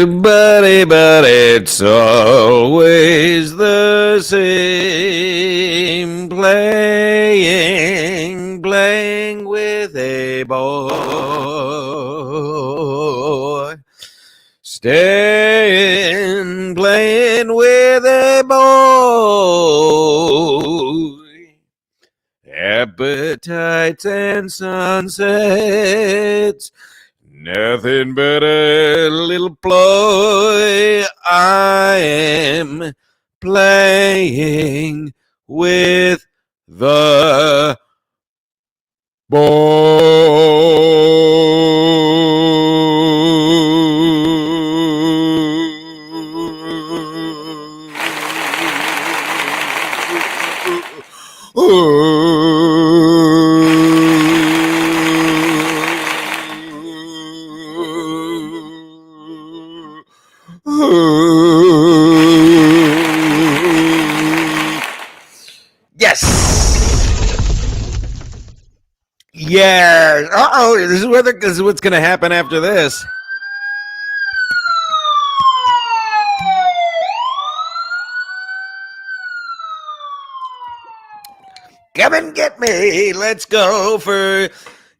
but it's always the same. Playing with a boy. Staying, playing with a boy. Appetites and sunsets. Nothing but a little ploy. I am playing with the Yes. Yeah. Uh-oh. This is what's going to happen after this. Come and get me. Let's go for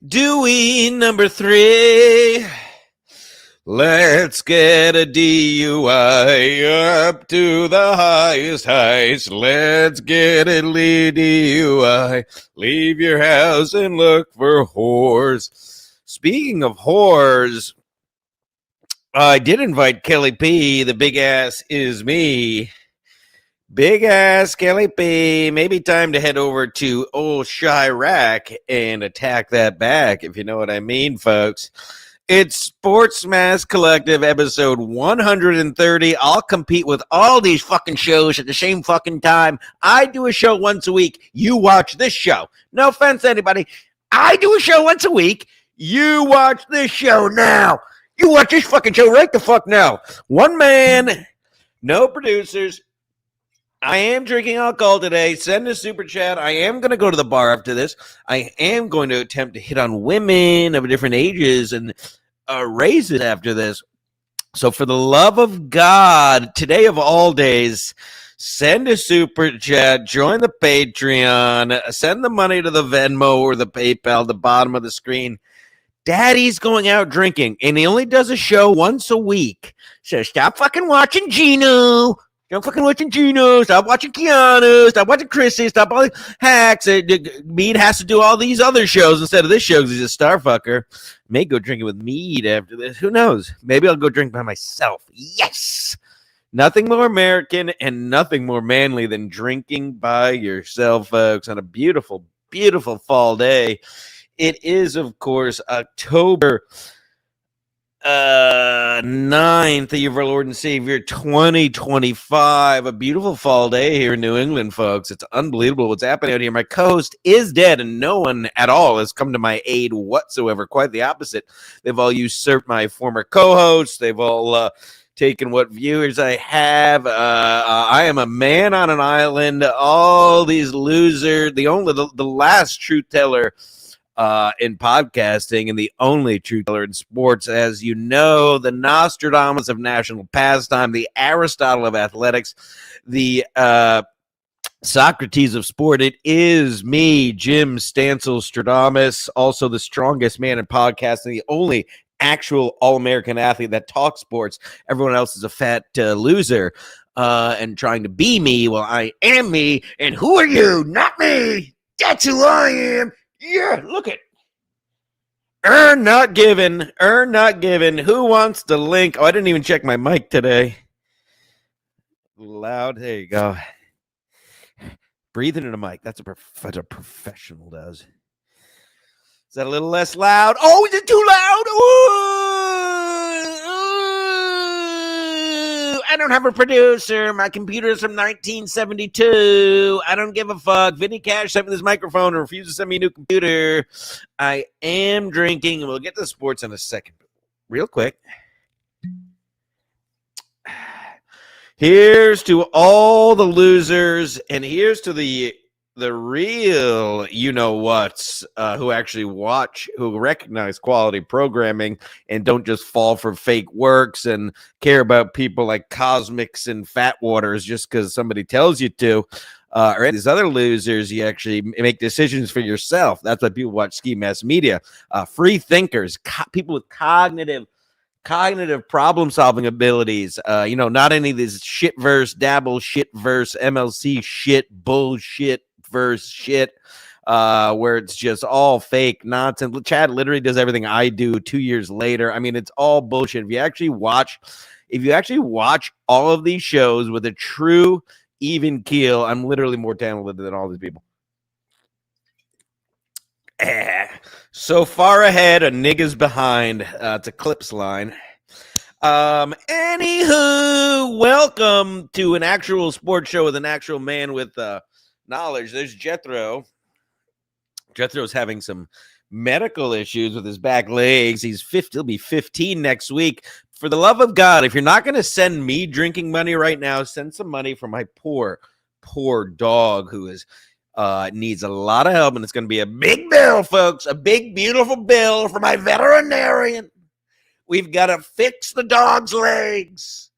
Dewey number 3. Let's get a DUI up to the highest heights. Let's get a DUI. Leave your house and look for whores. Speaking of whores, I did invite Kelly P. The big ass is me. Big ass Kelly P. Maybe time to head over to old Chirac and attack that back, if you know what I mean, folks. It's Sports Mask Collective episode 130. I'll compete with all these fucking shows at the same fucking time. I do a show once a week. You watch this show. No offense to anybody. I do a show once a week. You watch this show now. You watch this fucking show right the fuck now. One man, no producers. I am drinking alcohol today. Send a super chat. I am going to go to the bar after this. I am going to attempt to hit on women of different ages and races after this. So for the love of God, today of all days, send a super chat, join the Patreon, send the money to the Venmo or the PayPal at the bottom of the screen. Daddy's going out drinking, and he only does a show once a week. So stop fucking watching Gino. Stop fucking watching Gino. Stop watching Keanu. Stop watching Chrissy. Stop all the hacks. Mead has to do all these other shows instead of this show because he's a star fucker. May go drinking with Mead after this. Who knows? Maybe I'll go drink by myself. Yes! Nothing more American and nothing more manly than drinking by yourself, folks, on a beautiful, beautiful fall day. It is, of course, October 9th, the year of our Lord and Savior, 2025. A beautiful fall day here in New England, folks. It's unbelievable what's happening out here. My co-host is dead, and no one at all has come to my aid whatsoever. Quite the opposite. They've all usurped my former co-hosts. They've all taken what viewers I have. I am a man on an island. All these losers. The last truth teller in podcasting and the only true teller in sports. As you know, the Nostradamus of national pastime, the Aristotle of athletics, the Socrates of sport. It is me, Jim Stansel Stradamus, also the strongest man in podcasting, the only actual all-American athlete that talks sports. Everyone else is a fat loser and trying to be me. Well, I am me, and who are you? Not me. That's who I am. Yeah, look at earn not given. Earn not given. Who wants the link? Oh, I didn't even check my mic today. Loud. There you go. Breathing in a mic. That's what a professional does. Is that a little less loud? Oh, is it too loud? Ooh. I don't have a producer. My computer is from 1972. I don't give a fuck. Vinny Cash sent me this microphone and refused to send me a new computer. I am drinking, and we'll get to sports in a second. Real quick. Here's to all the losers, and here's to the the real you-know-whats who actually watch, who recognize quality programming and don't just fall for fake works and care about people like Cosmics and Fat Waters just because somebody tells you to. Or these other losers, you actually make decisions for yourself. That's why people watch ski mass media. Free thinkers, people with cognitive problem solving abilities. Not any of this shit verse, dabble shit verse, MLC shit, bullshit verse shit, where it's just all fake nonsense. Chad literally does everything I do 2 years later. I mean, it's all bullshit. If you actually watch all of these shows with a true even keel, I'm literally more talented than all these people. So far ahead, a nigga's behind. It's a Clips line. Anywho, welcome to an actual sports show with an actual man with knowledge. There's Jethro. Jethro's having some medical issues with his back legs. He'll be 15 next week. For the love of God, if you're not going to send me drinking money right now, send some money for my poor dog who needs a lot of help, and it's going to be a big bill, folks. A big, beautiful bill for my veterinarian. We've got to fix the dog's legs.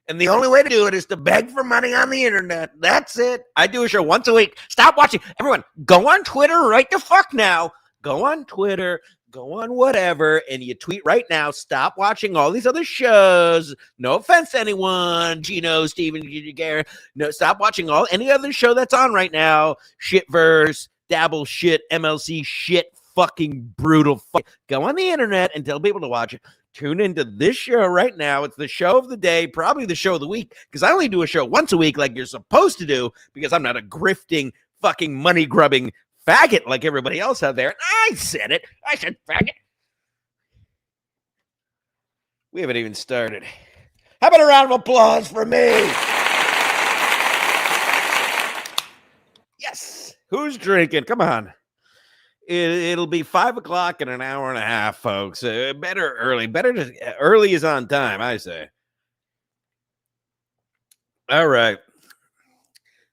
And the only way to do it is to beg for money on the internet. That's it. I do a show once a week. Stop watching. Everyone, go on Twitter right the fuck now. Go on Twitter. Go on whatever. And you tweet right now. Stop watching all these other shows. No offense to anyone. Gino, Steven, Gary. No, stop watching any other show that's on right now. Shitverse, dabble shit, MLC shit, fucking brutal. Go on the internet and tell people to watch it. Tune into this show right now. It's the show of the day, probably the show of the week, because I only do a show once a week like you're supposed to do, because I'm not a grifting, fucking money-grubbing faggot like everybody else out there. I said it. I said faggot. We haven't even started. How about a round of applause for me? Yes. Who's drinking? Come on. It'll be 5 o'clock in an hour and a half, folks. Better early. Early is on time, I say. All right.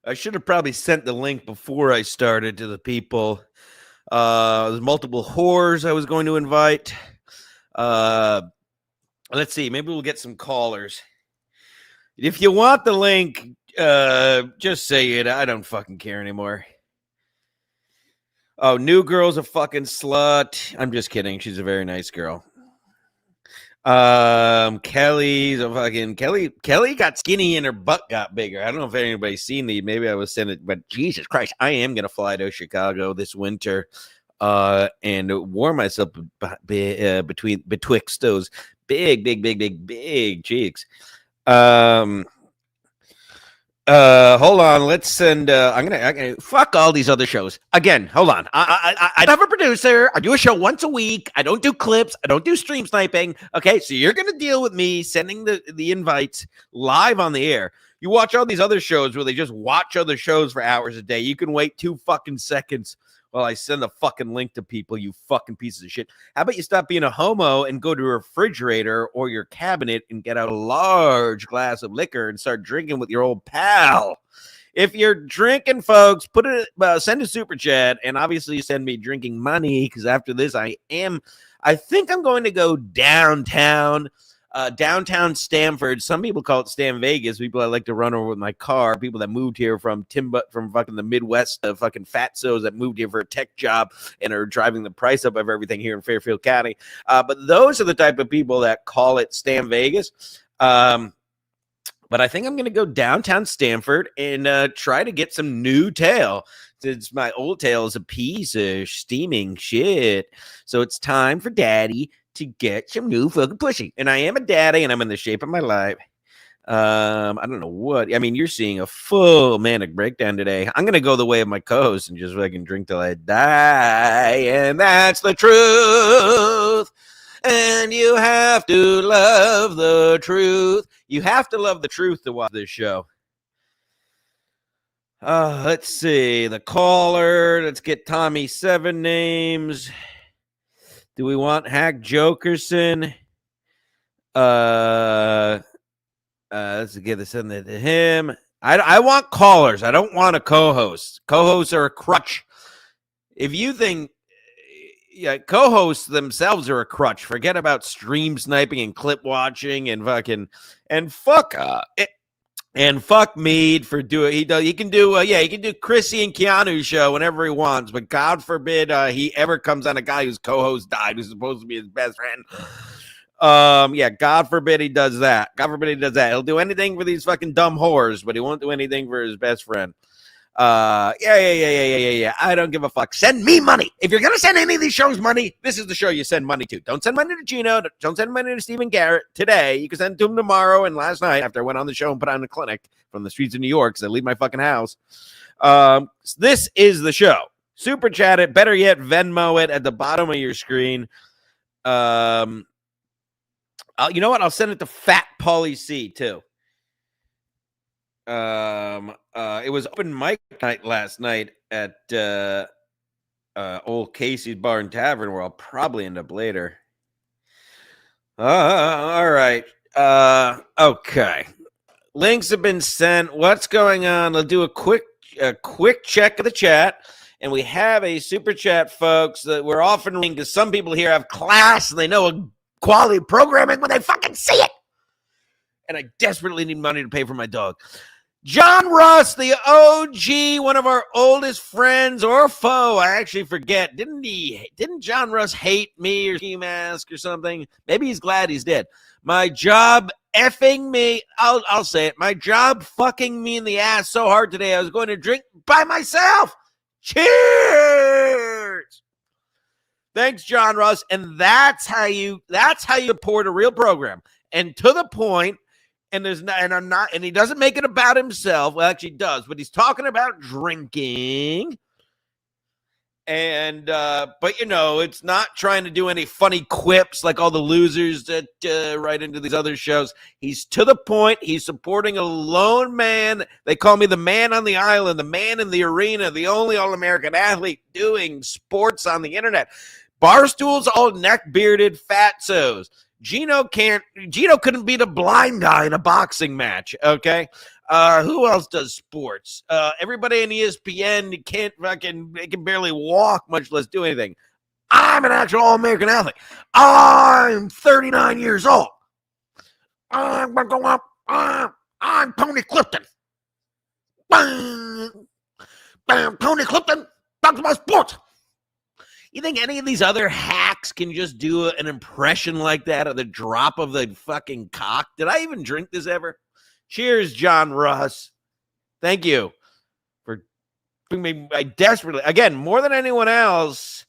I should have probably sent the link before I started to the people. There's multiple whores I was going to invite. Let's see. Maybe we'll get some callers. If you want the link, just say it. I don't fucking care anymore. Oh, New Girl's a fucking slut. I'm just kidding. She's a very nice girl. Kelly's a fucking Kelly got skinny and her butt got bigger. I don't know if anybody's seen these. Maybe I was sent it, but Jesus Christ, I am gonna fly to Chicago this winter, and warm myself betwixt those big cheeks. Hold on. Let's send. I'm gonna fuck all these other shows again. Hold on. I have a producer. I do a show once a week. I don't do clips. I don't do stream sniping. Okay, so you're gonna deal with me sending the invites live on the air. You watch all these other shows where they just watch other shows for hours a day. You can wait 2 fucking seconds while I send the fucking link to people, you fucking pieces of shit. How about you stop being a homo and go to a refrigerator or your cabinet and get out a large glass of liquor and start drinking with your old pal? If you're drinking, folks, send a super chat, and obviously send me drinking money, because after this, I think I'm going to go downtown. Downtown Stamford. Some people call it Stam Vegas. People I like to run over with my car. People that moved here from fucking the Midwest, fucking fatsos that moved here for a tech job and are driving the price up of everything here in Fairfield County. But those are the type of people that call it Stam Vegas. But I think I'm going to go downtown Stamford and try to get some new tail. Since my old tail is a piece of steaming shit. So it's time for daddy to get some new fucking pussy. And I am a daddy, and I'm in the shape of my life. I don't know what. I mean, you're seeing a full manic breakdown today. I'm going to go the way of my co-host and just fucking drink till I die. And that's the truth. And you have to love the truth. You have to love the truth to watch this show. Let's see. The caller. Let's get Tommy 7 names. Do we want Hack Jokerson? Let's send it to him. I want callers. I don't want a co-host. Co-hosts are a crutch. If you think, yeah, co-hosts themselves are a crutch. Forget about stream sniping and clip watching and fucking and fuck and fuck Mead for doing. He can do he can do Chrissy and Keanu's show whenever he wants. But God forbid he ever comes on a guy whose co-host died, who's supposed to be his best friend. God forbid he does that. God forbid he does that. He'll do anything for these fucking dumb whores, but he won't do anything for his best friend. I don't give a fuck. Send me money. If you're gonna send any of these shows money, this is the show you send money to. Don't send money to Gino. Don't send money to Stephen Garrett today. You can send it to him tomorrow and last night after I went on the show and put on a clinic from the streets of New York because I leave my fucking house. This is the show. Super chat it. Better yet, Venmo it at the bottom of your screen. You know what? I'll send it to Fat Pauly C too. It was open mic night last night at old Casey's Bar and Tavern, where I'll probably end up later. All right. Okay. Links have been sent. What's going on? I'll do a quick check of the chat. And we have a super chat, folks, that we're offering because some people here have class and they know quality programming when they fucking see it. And I desperately need money to pay for my dog. John Russ, the OG, one of our oldest friends or foe. I actually forget. Didn't John Russ hate me or ski mask or something? Maybe he's glad he's dead. My job effing me. I'll say it. My job fucking me in the ass so hard today. I was going to drink by myself. Cheers. Thanks, John Russ. And that's how you support a real program. And to the point. And he doesn't make it about himself. Well, actually he does, but he's talking about drinking. And, but it's not trying to do any funny quips like all the losers that write into these other shows. He's to the point. He's supporting a lone man. They call me the man on the island, the man in the arena, the only All-American athlete doing sports on the internet. Barstool's all neck-bearded fatsos. Gino couldn't beat a blind guy in a boxing match, okay? Who else does sports? Everybody in ESPN they can barely walk, much less do anything. I'm an actual All-American athlete. I'm 39 years old. I'm going to go up. I'm Tony Clifton. Tony Clifton talks about sports. You think any of these other hacks can just do an impression like that at the drop of the fucking cock? Did I even drink this ever? Cheers, John Russ. Thank you for me. I desperately, again, more than anyone else,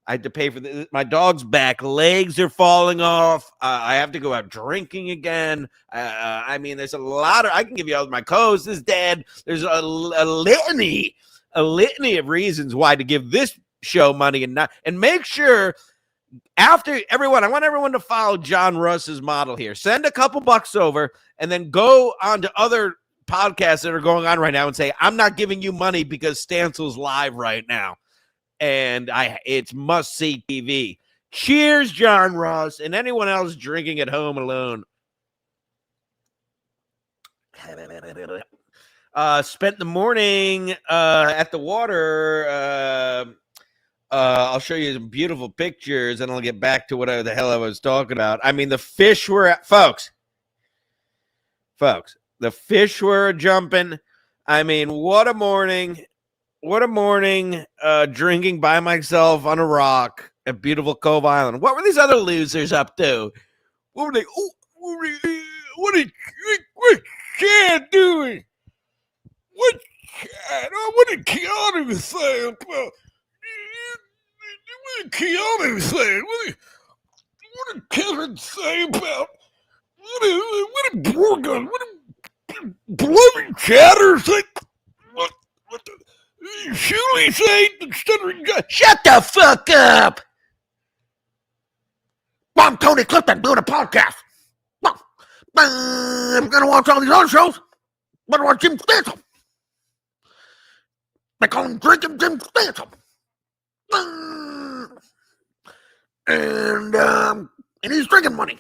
I had to pay for this. My dog's back legs are falling off. I have to go out drinking again. I mean, there's a lot of, I can give you all my co-host is dead. There's a litany of reasons why to give this show money and make sure after everyone, I want everyone to follow John Russ's model here. Send a couple bucks over and then go on to other podcasts that are going on right now and say, I'm not giving you money because Stansel's live right now. And it's must-see TV. Cheers, John Russ, and anyone else drinking at home alone. Spent the morning at the water. I'll show you some beautiful pictures, and I'll get back to whatever the hell I was talking about. I mean, the fish were folks, the fish were jumping. I mean, what a morning, drinking by myself on a rock at beautiful Cove Island. What were these other losers up to? What were they? What Chad doing? What did Keanu say about? What did Keanu say? What did Kevin say about? What did Borgun? What did Bloody Chatter say? What did Shuley say? Shut the fuck up! I'm Tony Clifton doing a podcast. I'm gonna watch all these other shows. Better watch Jim Stansel. They call him Drinking Jim Stansel. And he's drinking money.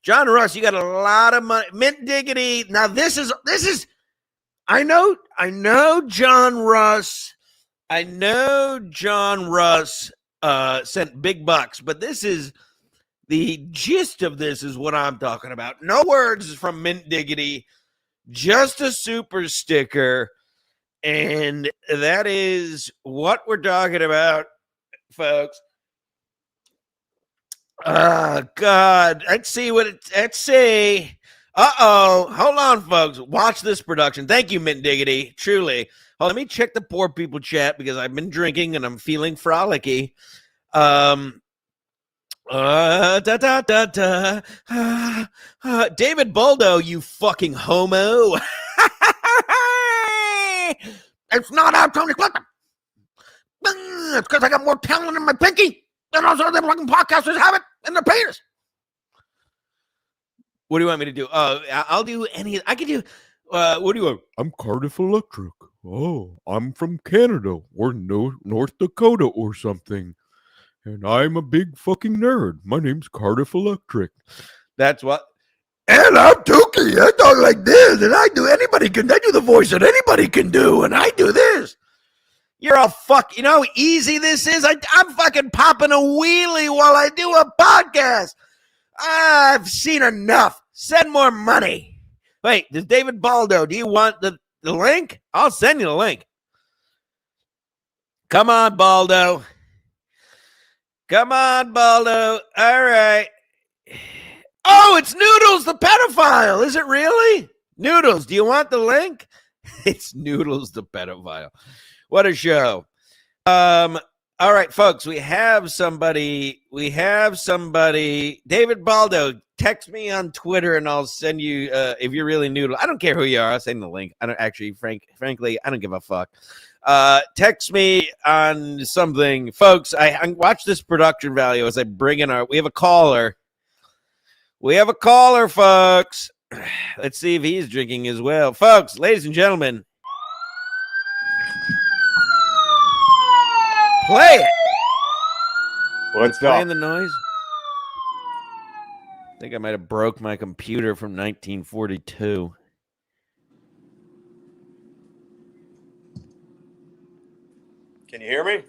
John Russ, you got a lot of money. Mint Diggity. Now this is I know John Russ. I know John Russ sent big bucks, but this is the gist of this is what I'm talking about. No words from Mint Diggity, just a super sticker. And that is what we're talking about, folks. Oh, God. Let's see. Hold on, folks. Watch this production. Thank you, Mint Diggity. Truly. Let me check the poor people chat because I've been drinking and I'm feeling frolicky. Da da da da. David Baldo, you fucking homo. It's not out, Tony Clifton. It's because I got more talent in my pinky than also the fucking podcasters have it in their penis. What do you want me to do? I'll do any. I can do. What do you want? I'm Cardiff Electric. Oh, I'm from Canada or North Dakota or something. And I'm a big fucking nerd. My name's Cardiff Electric. That's what. And I'm Dookie. I talk like this, and I do the voice that anybody can do, and I do this. You're a fuck. You know how easy this is? I'm fucking popping a wheelie while I do a podcast. I've seen enough. Send more money. Wait, does David Baldo, do you want the link? I'll send you the link. Come on, Baldo. Come on, Baldo. All right. Oh, it's Noodles, the pedophile. Is it really? Noodles, do you want the link? It's Noodles, the pedophile. What a show. All right, folks, we have somebody. David Baldo, text me on Twitter and I'll send you, if you're really Noodle. I don't care who you are. I'll send the link. I don't actually, frankly, I don't give a fuck. Text me on something. Folks, I watch this production value as I bring in we have a caller. Folks. Let's see if he's drinking as well. Folks, ladies and gentlemen, play it. What's playing the noise? I think I might have broke my computer from 1942. Can you hear me?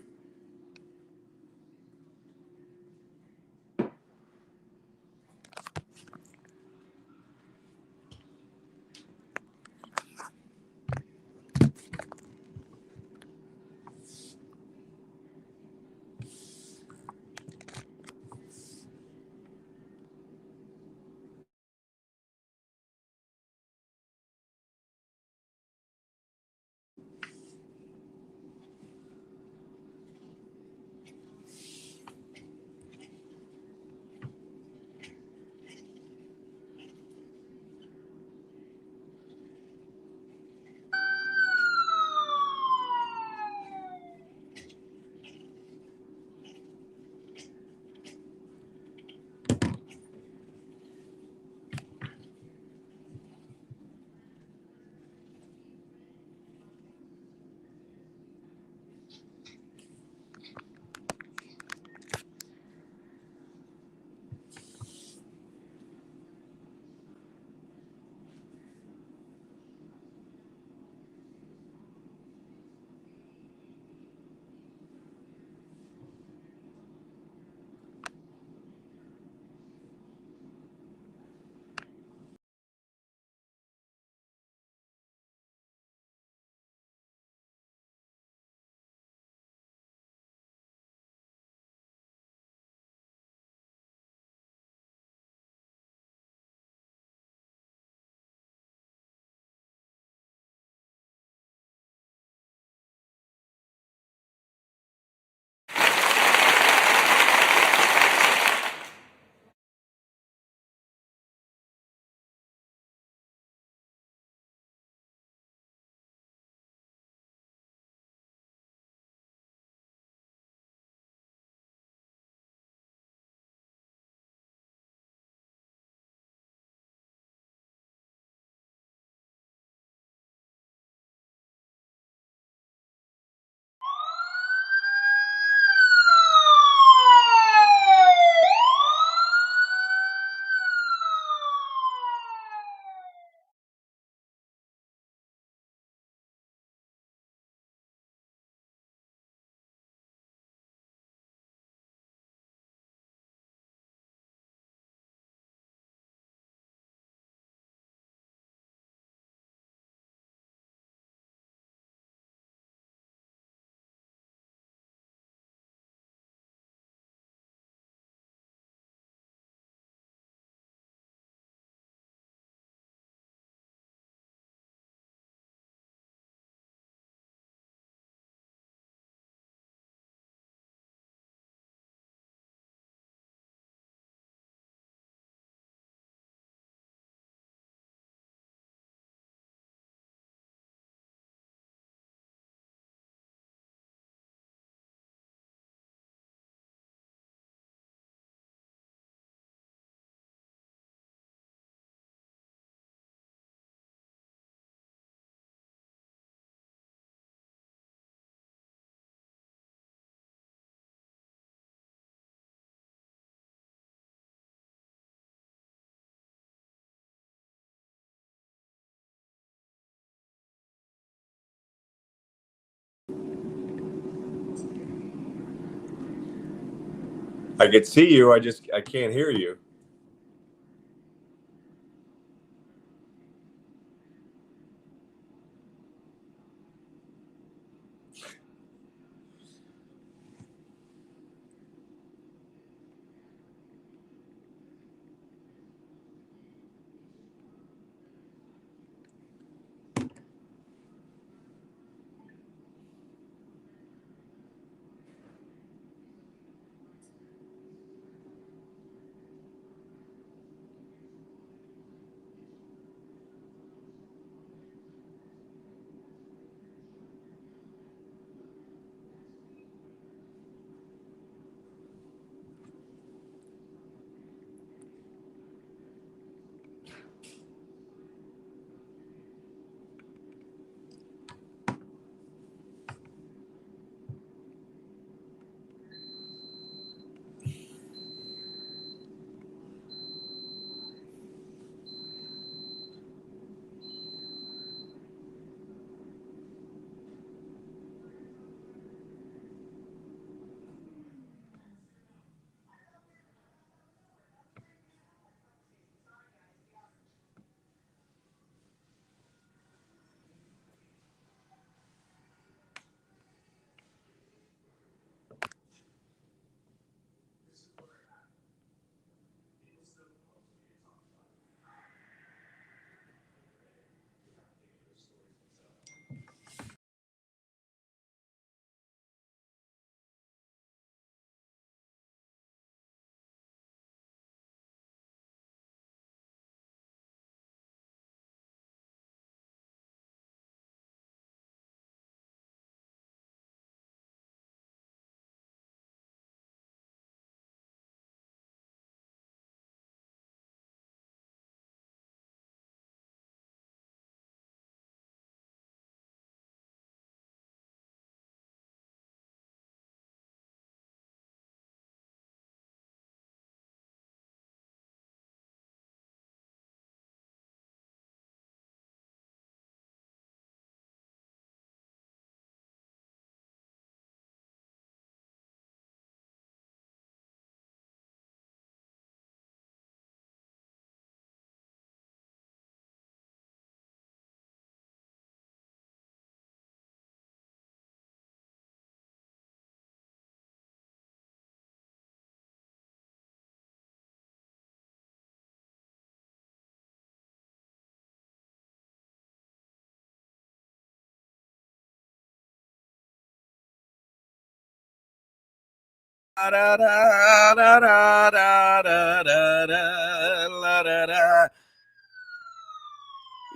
I can see you. I can't hear you.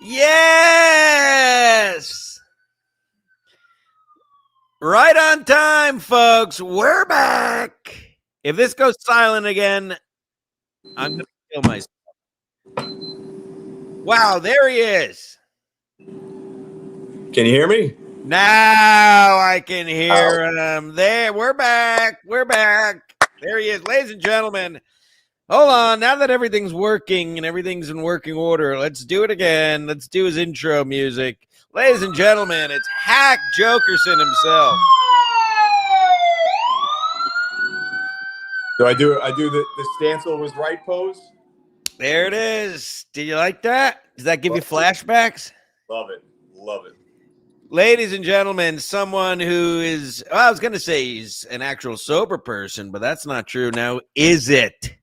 Yes! Right on time, folks. We're back. If this goes silent again, I'm going to kill myself. Wow, there he is. Can you hear me? Now I can hear him. There, we're back. We're back. There he is. Ladies and gentlemen, hold on. Now that everything's working and everything's in working order, let's do it again. Let's do his intro music. Ladies and gentlemen, it's Hack Jokerson himself. Do I do the Stancil was right pose? There it is. Did you like that? Does that give you flashbacks? Love it. Love it. Ladies and gentlemen, someone who is, well, I was going to say he's an actual sober person, but that's not true now, is it?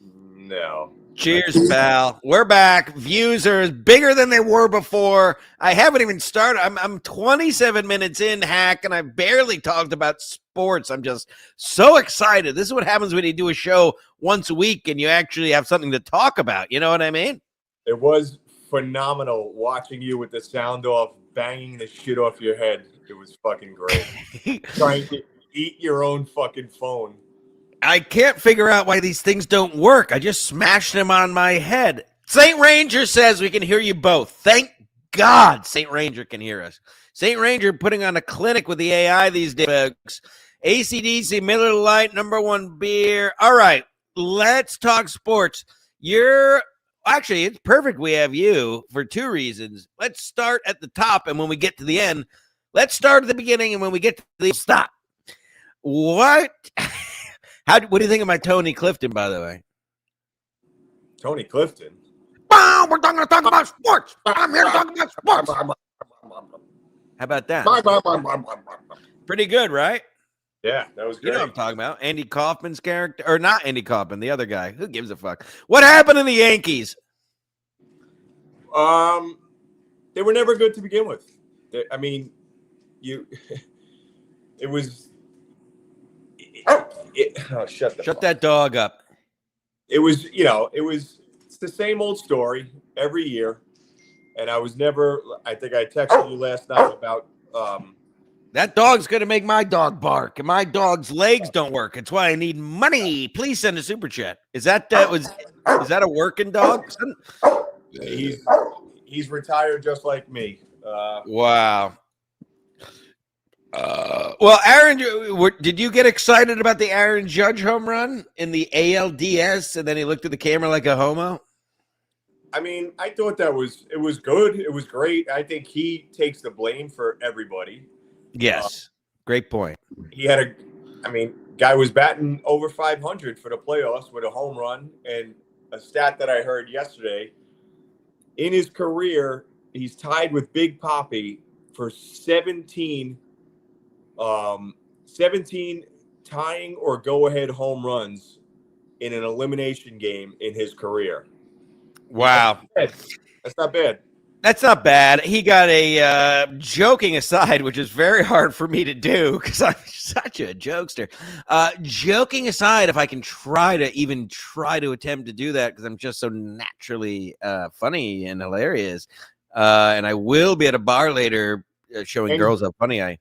No. Cheers, pal. We're back. Views are bigger than they were before. I haven't even started. I'm 27 minutes in, Hack, and I've barely talked about sports. I'm just so excited. This is what happens when you do a show once a week and you actually have something to talk about. You know what I mean? It was phenomenal watching you with the sound off, banging the shit off your head. It was fucking great. Trying to eat your own fucking phone. I can't figure out why these things don't work. I just smashed them on my head. St. Ranger says we can hear you both. Thank God St. Ranger can hear us. St. Ranger putting on a clinic with the AI these days, folks. AC/DC, Miller Lite, #1 beer. All right, let's talk sports. Actually, it's perfect we have you for two reasons. Let's start at the top, and when we get to the end, let's start at the beginning, and when we get to the stop. What? What do you think of my Tony Clifton, by the way? Tony Clifton. Wow, we're going to talk about sports. I'm here to talk about sports. How about that? Pretty good, right? Yeah, that was You great. know what I'm talking about. Andy Kaufman's character, or not Andy Kaufman, the other guy. Who gives a fuck? What happened in the Yankees? They were never good to begin with. I mean, it was. Shut that dog up. It was, it's the same old story every year. And I think I texted you last night about. That dog's going to make my dog bark, and my dog's legs don't work. It's why I need money. Please send a super chat. Is that is that a working dog? He's retired just like me. Wow. Well, Aaron, did you get excited about the Aaron Judge home run in the ALDS, and then he looked at the camera like a homo? I mean, I thought it was good. It was great. I think he takes the blame for everybody. Yes. Great point. He had guy was batting over 500 for the playoffs with a home run. And a stat that I heard yesterday, in his career, he's tied with Big Papi for 17 tying or go-ahead home runs in an elimination game in his career. Wow. That's not bad. That's not bad. He got a joking aside, which is very hard for me to do because I'm such a jokester. Joking aside, if I can try to attempt to do that because I'm just so naturally funny and hilarious. And I will be at a bar later showing girls how funny I am.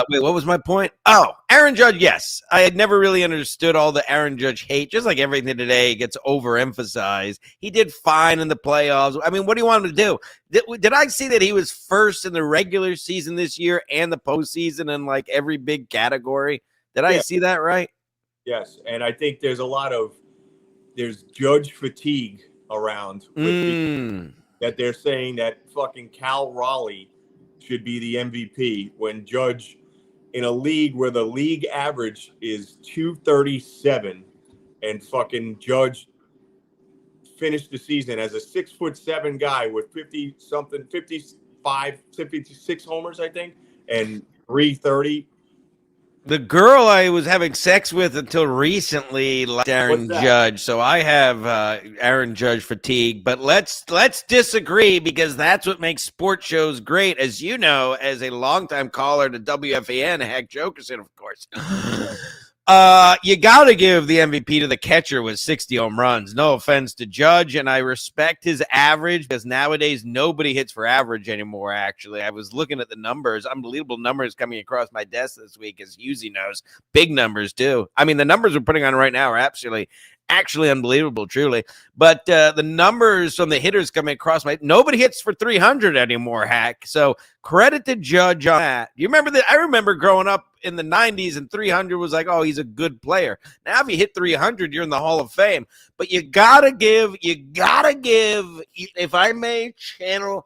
Wait, what was my point? Oh, Aaron Judge. Yes, I had never really understood all the Aaron Judge hate. Just like everything today gets overemphasized. He did fine in the playoffs. I mean, what do you want him to do? Did I see that he was first in the regular season this year and the postseason in like every big category? Did I see that right? Yes, and I think there's Judge fatigue around with that they're saying that fucking Cal Raleigh should be the MVP when Judge, in a league where the league average is 237 and fucking Judge finished the season as a 6'7" guy with 56 homers, I think, and 330. The girl I was having sex with until recently liked Aaron Judge, so I have Aaron Judge fatigue. But let's disagree because that's what makes sports shows great, as you know, as a longtime caller to WFAN, Hack Jokerson, of course. You got to give the MVP to the catcher with 60 home runs. No offense to Judge, and I respect his average because nowadays nobody hits for average anymore, actually. I was looking at the numbers, unbelievable numbers coming across my desk this week, as Husey knows. Big numbers, too. I mean, the numbers we're putting on right now are actually unbelievable, truly. But the numbers from the hitters coming across nobody hits for 300 anymore, Hack. So credit to Judge on that. You remember that? I remember growing up in the 90s and 300 was like, oh, he's a good player. Now if you hit 300, you're in the Hall of Fame. But you gotta give, if I may channel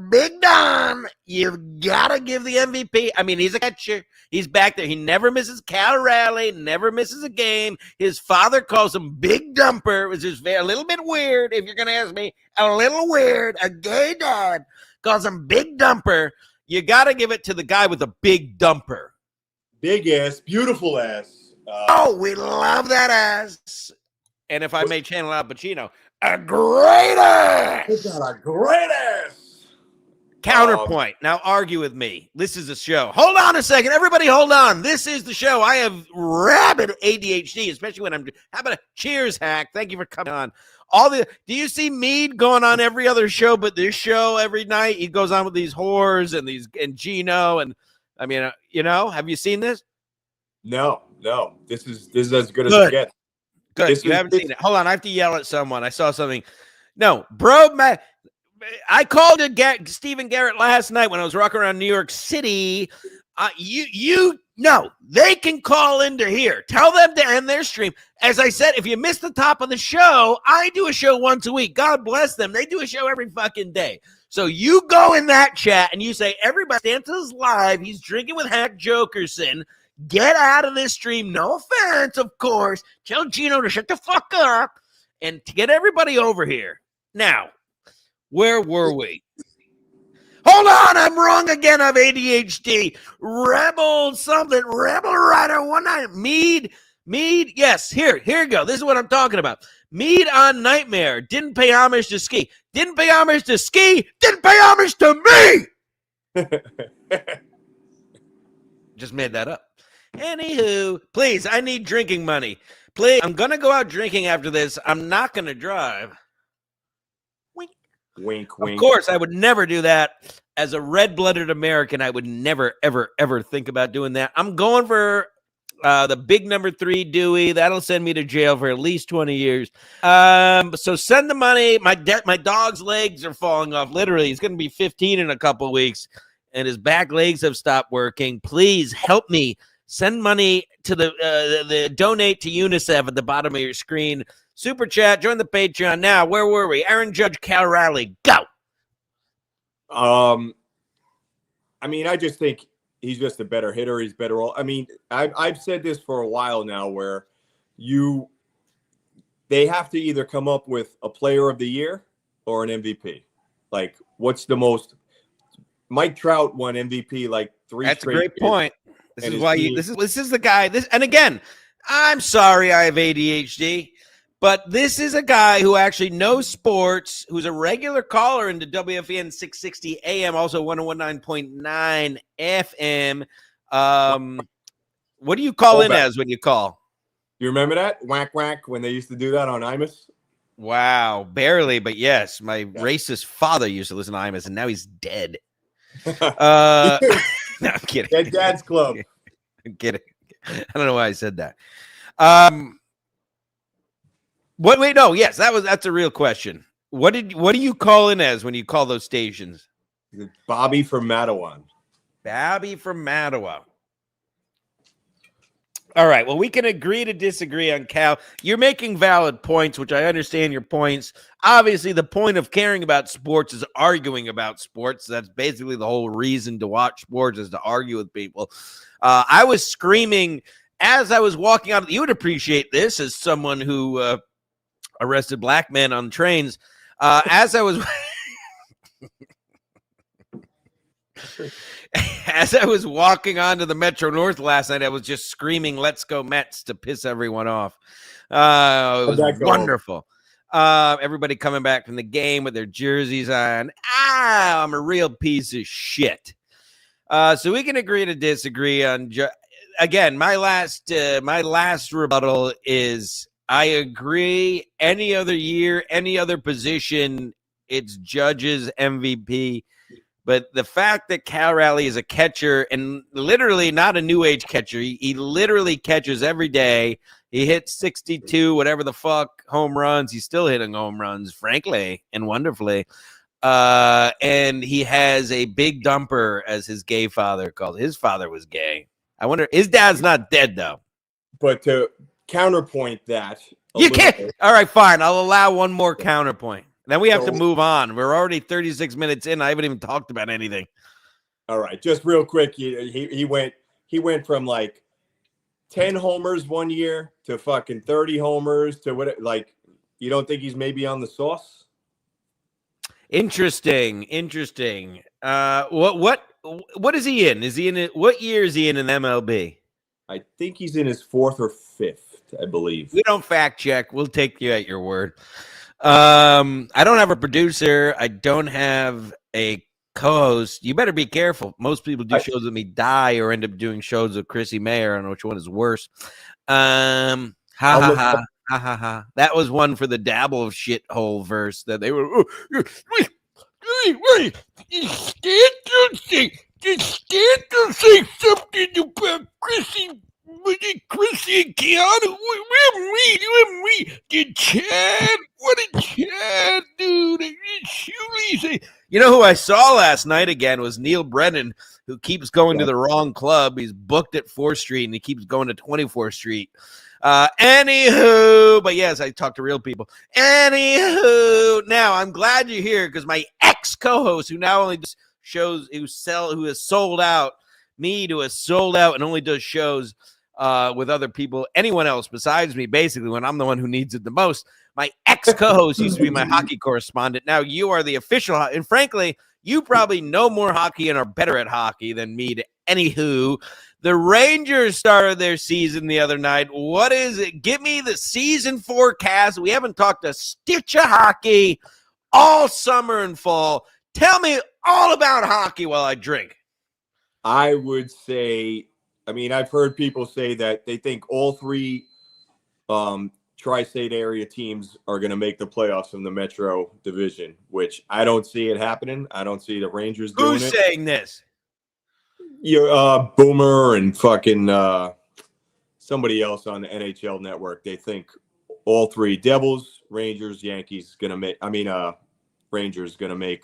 Big Don, you've got to give the MVP. I mean, he's a catcher. He's back there. He never misses Cal Raleigh, never misses a game. His father calls him Big Dumper, which is a little bit weird, if you're going to ask me. A little weird. A gay dad calls him Big Dumper. You got to give it to the guy with a big dumper. Big ass, beautiful ass. We love that ass. And if I may channel Al Pacino, a great ass. He's got a great ass. Counterpoint. Now argue with me. This is a show. Hold on a second. Everybody hold on. This is the show. I have rabid ADHD, especially when how about a cheers, Hack? Thank you for coming on. Do you see Mead going on every other show but this show every night? He goes on with these whores and Gino and I mean, have you seen this? No. This is as good as it gets. Good. You haven't seen it. Hold on. I have to yell at someone. I saw something. No, bro, I called Stephen Garrett last night when I was rocking around New York City. They can call into here. Tell them to end their stream. As I said, if you missed the top of the show, I do a show once a week. God bless them. They do a show every fucking day. So you go in that chat and you say, everybody, Stanton's live. He's drinking with Hack Jokerson. get out of this stream. No offense, of course. Tell Gino to shut the fuck up and to get everybody over here. Now, where were we? Hold on, I'm wrong again. I have ADHD. Rebel something. Rebel Rider 19. Mead. Yes, here you go. This is what I'm talking about. Mead on Nightmare. Didn't pay homage to Ski. Didn't pay homage to Ski. Didn't pay homage to me. Just made that up. Anywho, please, I need drinking money. Please, I'm going to go out drinking after this. I'm not going to drive. Wink. Wink, wink. Of course, I would never do that. As a red-blooded American, I would never, ever, ever think about doing that. I'm going for the big number 3 Dewey. That'll send me to jail for at least 20 years. So send the money. My dog's legs are falling off. Literally, he's going to be 15 in a couple of weeks, and his back legs have stopped working. Please help me. Send money to the donate to UNICEF at the bottom of your screen. Super chat. Join the Patreon now. Where were we? Aaron Judge, Cal Raleigh. Go. I mean, I just think he's just a better hitter. He's better. I mean, I've said this for a while now, where they have to either come up with a Player of the Year or an MVP. Like, what's the most? Mike Trout won MVP like 3 That's straight a great years. point. This is why this is the guy. And again, I'm sorry I have ADHD, but this is a guy who actually knows sports, who's a regular caller into WFN 660 AM, also 101.9 FM. What do you call in as when you call? You remember that? Whack, whack, when they used to do that on Imus? Wow, barely, but yes. My racist father used to listen to Imus, and now he's dead. No, I'm kidding. Dead Dad's Club. I'm kidding. I don't know why I said that. Wait, no, yes, that's a real question. What do you call in as when you call those stations? Bobby from Mattawan. Bobby from Mattawa. All right. Well, we can agree to disagree on Cal. You're making valid points, which I understand your points. Obviously, the point of caring about sports is arguing about sports. That's basically the whole reason to watch sports, is to argue with people. I was screaming as I was walking out. You would appreciate this as someone who arrested black men on trains. As I was... As I was walking onto the Metro North last night, I was just screaming, "Let's go Mets," to piss everyone off. It was wonderful. Everybody coming back from the game with their jerseys on. I'm a real piece of shit. So we can agree to disagree on. Again, my last rebuttal is I agree. Any other year, any other position, it's Judge's MVP. But the fact that Cal Raleigh is a catcher, and literally not a new age catcher, he literally catches every day. He hits 62, whatever the fuck, home runs. He's still hitting home runs, frankly, and wonderfully. And he has a big dumper, as his gay father called it. His father was gay. I wonder, his dad's not dead, though. But to counterpoint that. You can't. All right, fine. I'll allow one more counterpoint. Then we have to move on. We're already 36 minutes in. I haven't even talked about anything. All right, just real quick. He went from like 10 homers one year to fucking 30 homers to what? Like, you don't think he's maybe on the sauce? Interesting. What is he in? Is he in it? What year is he in MLB? I think he's in his 4th or 5th, I believe. We don't fact check. We'll take you at your word. I don't have a producer. I don't have a co-host. You better be careful. Most people do shows with me die or end up doing shows with Chrissy Mayer. I don't know which one is worse. Ha ha ha. That was one for the dabble of shithole verse that they were. Wait. You scared to say something about Chrissy and Keanu? We did Chad. What a Chad, dude. You know who I saw last night again was Neil Brennan, who keeps going to the wrong club. He's booked at 4th Street, and he keeps going to 24th Street. Anywho, but yes, I talk to real people. Anywho, now I'm glad you're here because my ex-co-host, who now only just shows, who has sold out, Mead, who has sold out and only does shows with other people, anyone else besides me, basically, when I'm the one who needs it the most. My ex-co-host used to be my hockey correspondent. Now you are the official, and frankly, you probably know more hockey and are better at hockey than me. Anywho, the Rangers started their season the other night. What is it? Give me the season forecast. We haven't talked a stitch of hockey all summer and fall. Tell me all about hockey while I drink. I would say, I mean, I've heard people say that they think all three tri-state area teams are going to make the playoffs from the Metro Division, which I don't see it happening. I don't see the Rangers doing it. Who's saying this? You're Boomer and fucking somebody else on the NHL network. They think all three, Devils, Rangers, Yankees, Rangers gonna make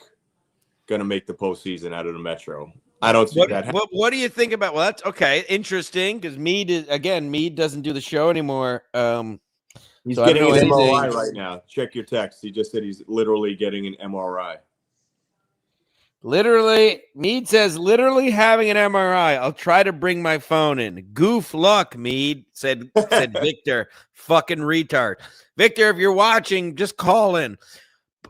the postseason out of the Metro. I don't see that happening. What do you think about? Well, that's okay. Interesting, because Mead doesn't do the show anymore. He's getting an MRI right now. Check your text. He just said he's literally getting an MRI. Literally, Mead says, literally having an MRI. I'll try to bring my phone in. Goof luck, Mead, said Victor. Fucking retard. Victor, if you're watching, just call in.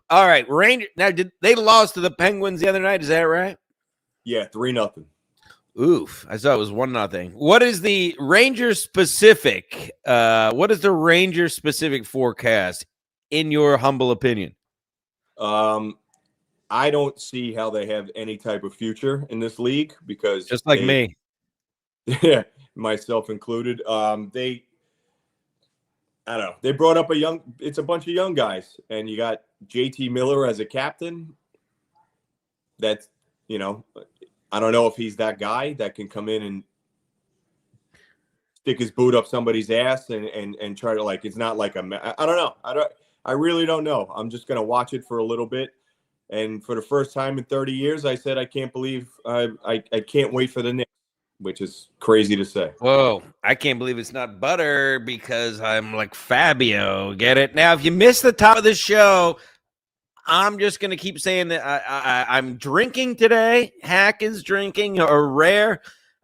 All right, Ranger. Now, they lost to the Penguins the other night? Is that right? Yeah, 3-0. Oof, I thought it was 1-0. What is the Rangers specific? What is the Rangers specific forecast, in your humble opinion? I don't see how they have any type of future in this league because just like me, yeah, myself included. I don't know. They brought up it's a bunch of young guys, and you got JT Miller as a captain. That's, I don't know if he's that guy that can come in and stick his boot up somebody's ass and try to, like, it's not like I don't know. I really don't know. I'm just going to watch it for a little bit. And for the first time in 30 years, I said, I can't believe I can't wait for the Knicks, which is crazy to say. Whoa, I can't believe it's not butter because I'm like Fabio. Get it? Now, if you missed the top of the show, I'm just going to keep saying that I'm drinking today. Hack is drinking, or Rare.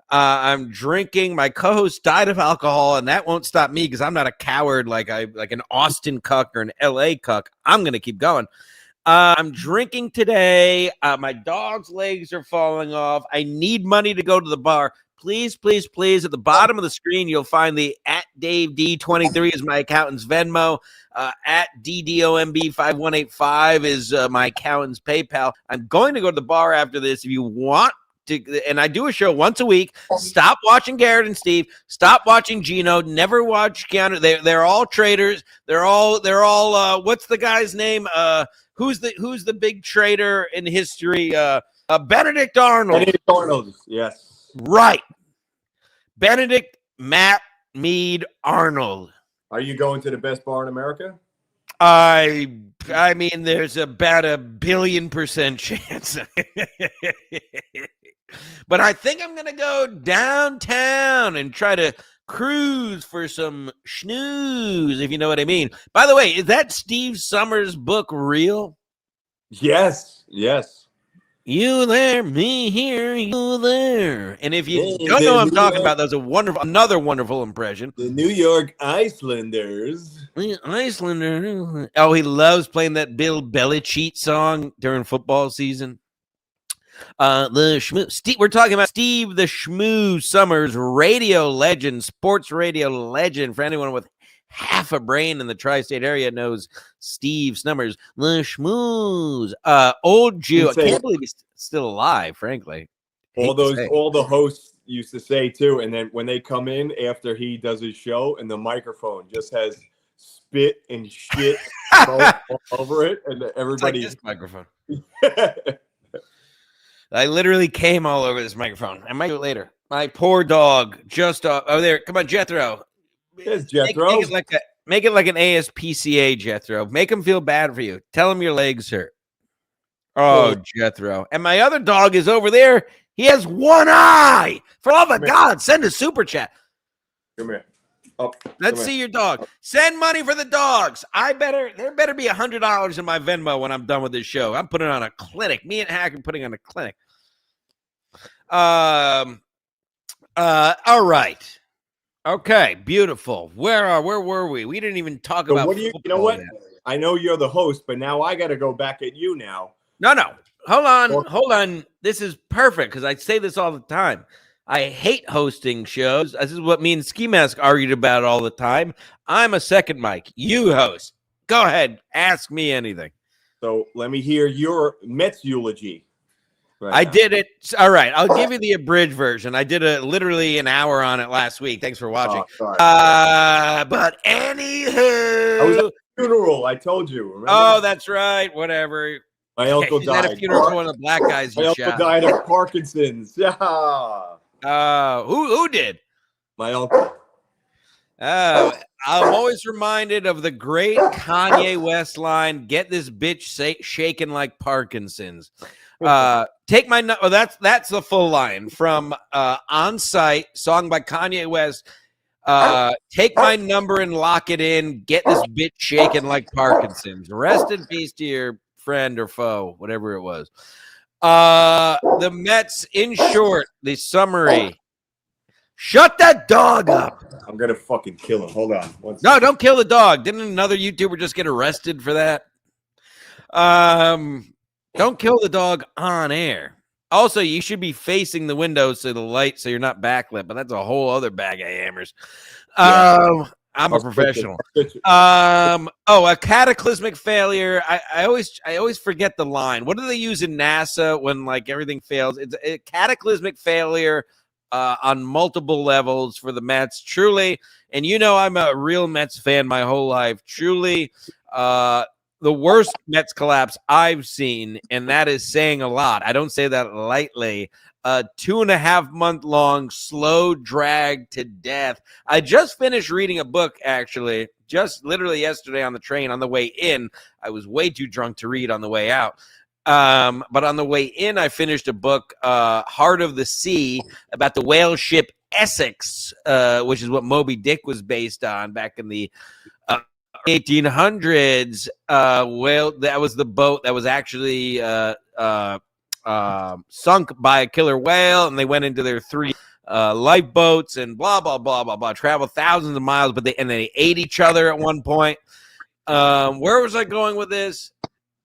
I'm drinking. My co-host died of alcohol, and that won't stop me because I'm not a coward like an Austin cuck or an LA cuck. I'm going to keep going. I'm drinking today. My dog's legs are falling off. I need money to go to the bar. Please, please, please. At the bottom of the screen, you'll find the @DaveD23 is my accountant's Venmo. @DDOMB5185 is my accountant's PayPal. I'm going to go to the bar after this. If you want to, and I do a show once a week. Stop watching Garrett and Steve. Stop watching Gino. Never watch Keanu. They're all traitors. They're all. What's the guy's name? Who's the big traitor in history? Benedict Arnold. Benedict Arnold, yes. Right. Benedict Matt Mead Arnold. Are you going to the best bar in America? I mean, there's about 1 billion% chance. But I think I'm going to go downtown and try to cruise for some schnoos, if you know what I mean. By the way, is that Steve Summers' book real? Yes. You there, me here, you there. And if you don't know what I'm talking about, that's another wonderful impression. The New York Islanders. Islander. Oh, he loves playing that Bill Belichick song during football season. We're talking about Steve the Schmoo Summers, radio legend, sports radio legend. For anyone with half a brain in the tri-state area knows Steve Summers, the Schmoos. Old Jew. I can't believe he's still alive, frankly. All the hosts used to say too, and then when they come in after he does his show and the microphone just has spit and shit all over it, and everybody it's like this microphone. I literally came all over this microphone. I might do it later. My poor dog just there. Come on, Jethro. Yes, Jethro. Make it like an ASPCA, Jethro. Make him feel bad for you. Tell him your legs hurt. Oh, Jethro. And my other dog is over there. He has one eye. For love of God, send a super chat. Come here. Let's see your dog. Send money for the dogs. There better be $100 in my Venmo when I'm done with this show. I'm putting on a clinic. Me and Hack are putting on a clinic. All right. Okay, beautiful. Where were we? We didn't even talk So about what do you know football what? yet. I know you're the host, but now I got to go back at you now. No. Hold Or- on. This is perfect because I say this all the time. I hate hosting shows. This is what me and Ski Mask argued about all the time. I'm a second mic. You host. Go ahead. Ask me anything. So let me hear your Mets eulogy. Right I now. did it. All right. I'll give you the abridged version. I did literally an hour on it last week. Thanks for watching. Sorry. But anywho. I was at the funeral. I told you. Remember? Oh, that's right. Whatever. My uncle He's at a died. funeral for one of the black guys My you uncle shot. died of Parkinson's. Yeah. Who did? My uncle. I'm always reminded of the great Kanye West line, "Get this bitch shaking like Parkinson's." Take my oh, that's the full line from On Site, song by Kanye West. Take my number and lock it in. Get this bitch shaking like Parkinson's. Rest in peace to your friend or foe, whatever it was. The Mets, in short, the summary. Shut that dog up. I'm gonna fucking kill him. Hold on. No, don't kill the dog. Didn't another YouTuber just get arrested for that? Don't kill the dog on air. Also, you should be facing the window so the light, so you're not backlit. But that's a whole other bag of hammers. I'm a professional. A cataclysmic failure. I always forget the line. What do they use in NASA when like everything fails? It's a cataclysmic failure on multiple levels for the Mets. Truly, and you know I'm a real Mets fan my whole life. Truly, the worst Mets collapse I've seen, and that is saying a lot. I don't say that lightly. 2.5 month long slow drag to death. I just finished reading a book, actually, just literally yesterday on the train on the way in. I was way too drunk to read on the way out. But on the way in, I finished a book, Heart of the Sea, about the whale ship Essex, which is what Moby Dick was based on back in the 1800s. That was the boat that was actually sunk by a killer whale, and they went into their 3 lifeboats and blah blah blah blah blah. Traveled thousands of miles, but they ate each other at one point. Where was I going with this?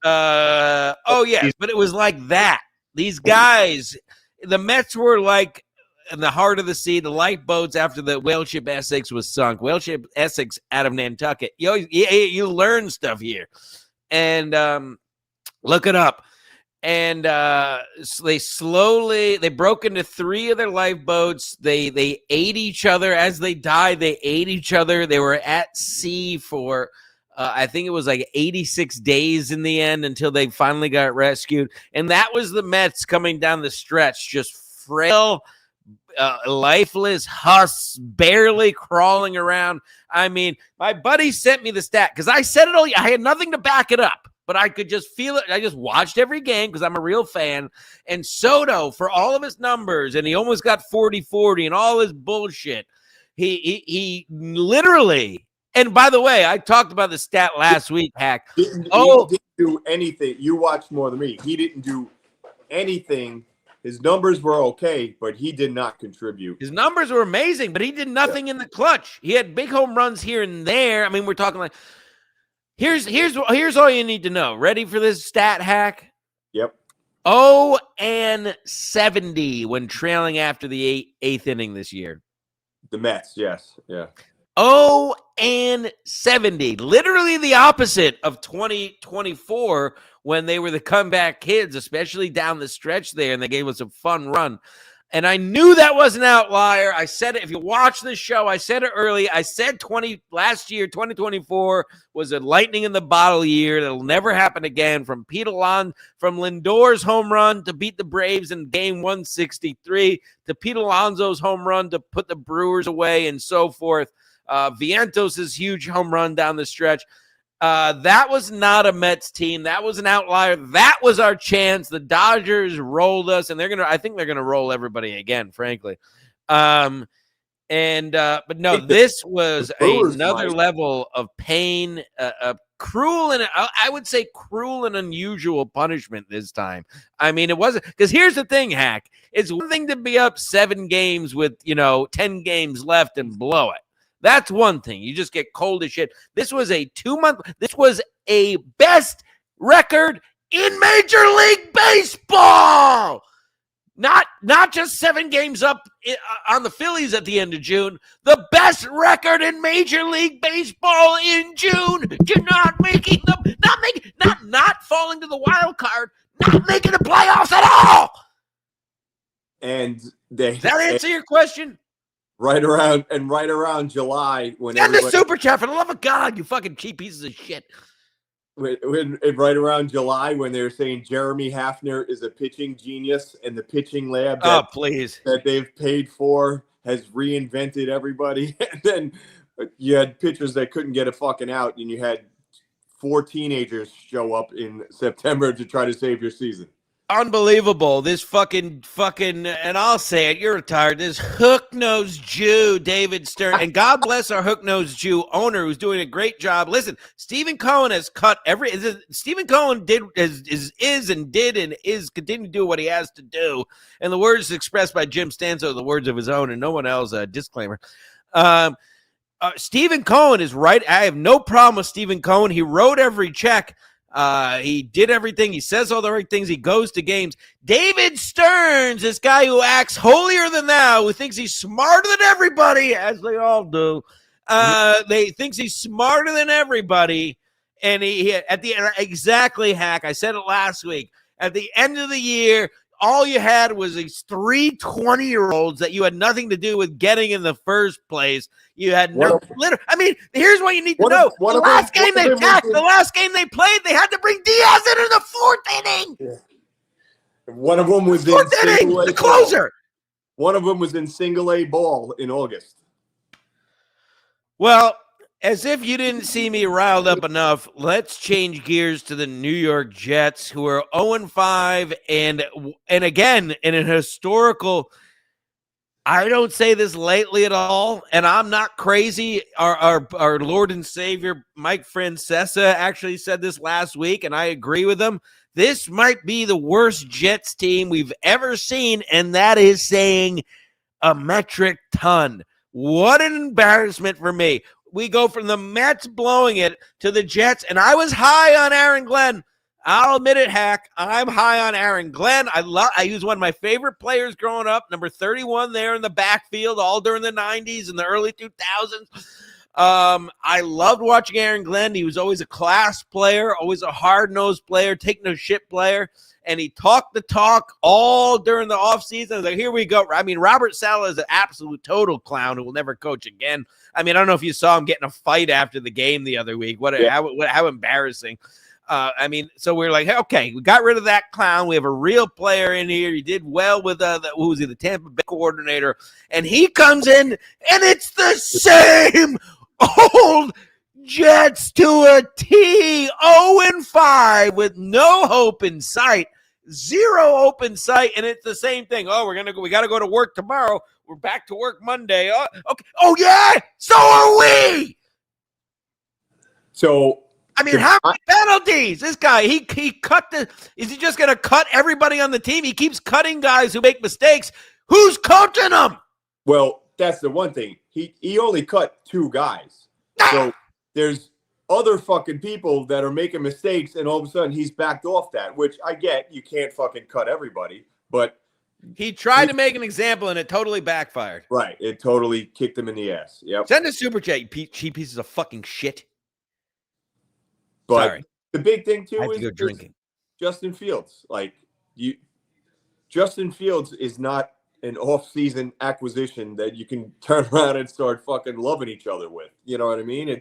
Yes, but it was like that. These guys, the Mets were like in the heart of the sea, the lifeboats after the whale ship Essex was sunk. Whale ship Essex out of Nantucket. You learn stuff here, and look it up. And they broke into 3 of their lifeboats. They ate each other as they died. They ate each other. They were at sea for I think it was like 86 days in the end until they finally got rescued. And that was the Mets coming down the stretch, just frail, lifeless husks, barely crawling around. I mean, my buddy sent me the stat because I said it all. I had nothing to back it up, but I could just feel it. I just watched every game because I'm a real fan. And Soto, for all of his numbers, and he almost got 40-40 and all his bullshit, he literally. And by the way, I talked about the stat last week, Hack. He didn't do anything. You watched more than me. He didn't do anything. His numbers were okay, but he did not contribute. His numbers were amazing, but he did nothing in the clutch. He had big home runs here and there. I mean, we're talking like here's all you need to know. Ready for this stat, Hack? Yep. 0-70 when trailing after the eighth inning this year. The Mets, yes, yeah. 0-70, literally the opposite of 2024 when they were the comeback kids, especially down the stretch there, and they gave us a fun run. And I knew that was an outlier. I said it. If you watch the show, I said it early. I said last year, 2024 was a lightning in the bottle year. That'll never happen again. From Lindor's home run to beat the Braves in game 163 to Pete Alonso's home run to put the Brewers away and so forth. Vientos' huge home run down the stretch. That was not a Mets team. That was an outlier. That was our chance. The Dodgers rolled us, and I think they're gonna roll everybody again, frankly. And but no, think the- this was Brewers another might. level of pain, cruel, and I would say cruel and unusual punishment this time. I mean, it wasn't, because here's the thing, Hack. It's one thing to be up 7 games with 10 games left and blow it. That's one thing. You just get cold as shit. This was a 2-month. This was a best record in Major League Baseball. Not just 7 games up on the Phillies at the end of June. The best record in Major League Baseball in June. You're not making them, not falling to the wild card, not making the playoffs at all. And Does that answer your question? right around July, when Send the everybody, super chat, for the love of God, you fucking cheap pieces of shit. when right around July, when they were saying Jeremy Hafner is a pitching genius and the pitching lab Please. that they've paid for has reinvented everybody, and then you had pitchers that couldn't get a fucking out, and you had 4 teenagers show up in September to try to save your season. Unbelievable. This fucking, and I'll say it, you're retired. This hook-nosed Jew, David Stern, and God bless our hook-nosed Jew owner who's doing a great job. Listen, Stephen Cohen has cut Stephen Cohen is continue to do what he has to do. And the words expressed by Jim Stanzo are the words of his own and no one else, disclaimer. Stephen Cohen is right. I have no problem with Stephen Cohen. He wrote every check. He did everything. He says all the right things. He goes to games. David Stearns, this guy who acts holier than thou, who thinks he's smarter than everybody, as they all do. They thinks he's smarter than everybody. And he at the end, exactly, Hack. I said it last week. At the end of the year, all you had was these 3 20-year-olds that you had nothing to do with getting in the first place. You had no literally. I mean, here's what you need to know. The last game they played, they had to bring Diaz in the 4th inning. Yeah. One of them was in single A, the closer. One of them was in single A ball in August. Well, as if you didn't see me riled up enough, let's change gears to the New York Jets, who are 0-5, and again, in a historical, I don't say this lightly at all, and I'm not crazy. Our Lord and Savior, Mike Francesa, actually said this last week, and I agree with him. This might be the worst Jets team we've ever seen, and that is saying a metric ton. What an embarrassment for me. We go from the Mets blowing it to the Jets, and I was high on Aaron Glenn. I'll admit it, Hack. I'm high on Aaron Glenn. He was one of my favorite players growing up, number 31 there in the backfield, all during the 90s and the early 2000s. I loved watching Aaron Glenn. He was always a class player, always a hard-nosed player, take no shit player. And he talked the talk all during the offseason. I was like, here we go. I mean, Robert Saleh is an absolute total clown who will never coach again. I mean, I don't know if you saw him get in a fight after the game the other week. How embarrassing. I mean, so we're like, hey, okay, we got rid of that clown. We have a real player in here. He did well with the Tampa Bay coordinator. And he comes in, and it's the same old Jets to a T, 0-5 with no hope in sight. 0 open sight, and it's the same thing. Oh, we got to go to work tomorrow. We're back to work Monday. Oh, okay. Oh yeah, so are we. So I mean, how many penalties? This guy, he cut is he just going to cut everybody on the team? He keeps cutting guys who make mistakes. Who's coaching them? Well, that's the one thing. He only cut 2 guys. So there's other fucking people that are making mistakes, and all of a sudden he's backed off that, which I get. You can't fucking cut everybody, but he tried to make an example, and it totally backfired. Right. It totally kicked him in the ass. Yep. Send a super chat, you cheap pieces of fucking shit. But sorry. The big thing, too, is drinking. Justin Fields. Justin Fields is not an off-season acquisition that you can turn around and start fucking loving each other with. You know what I mean?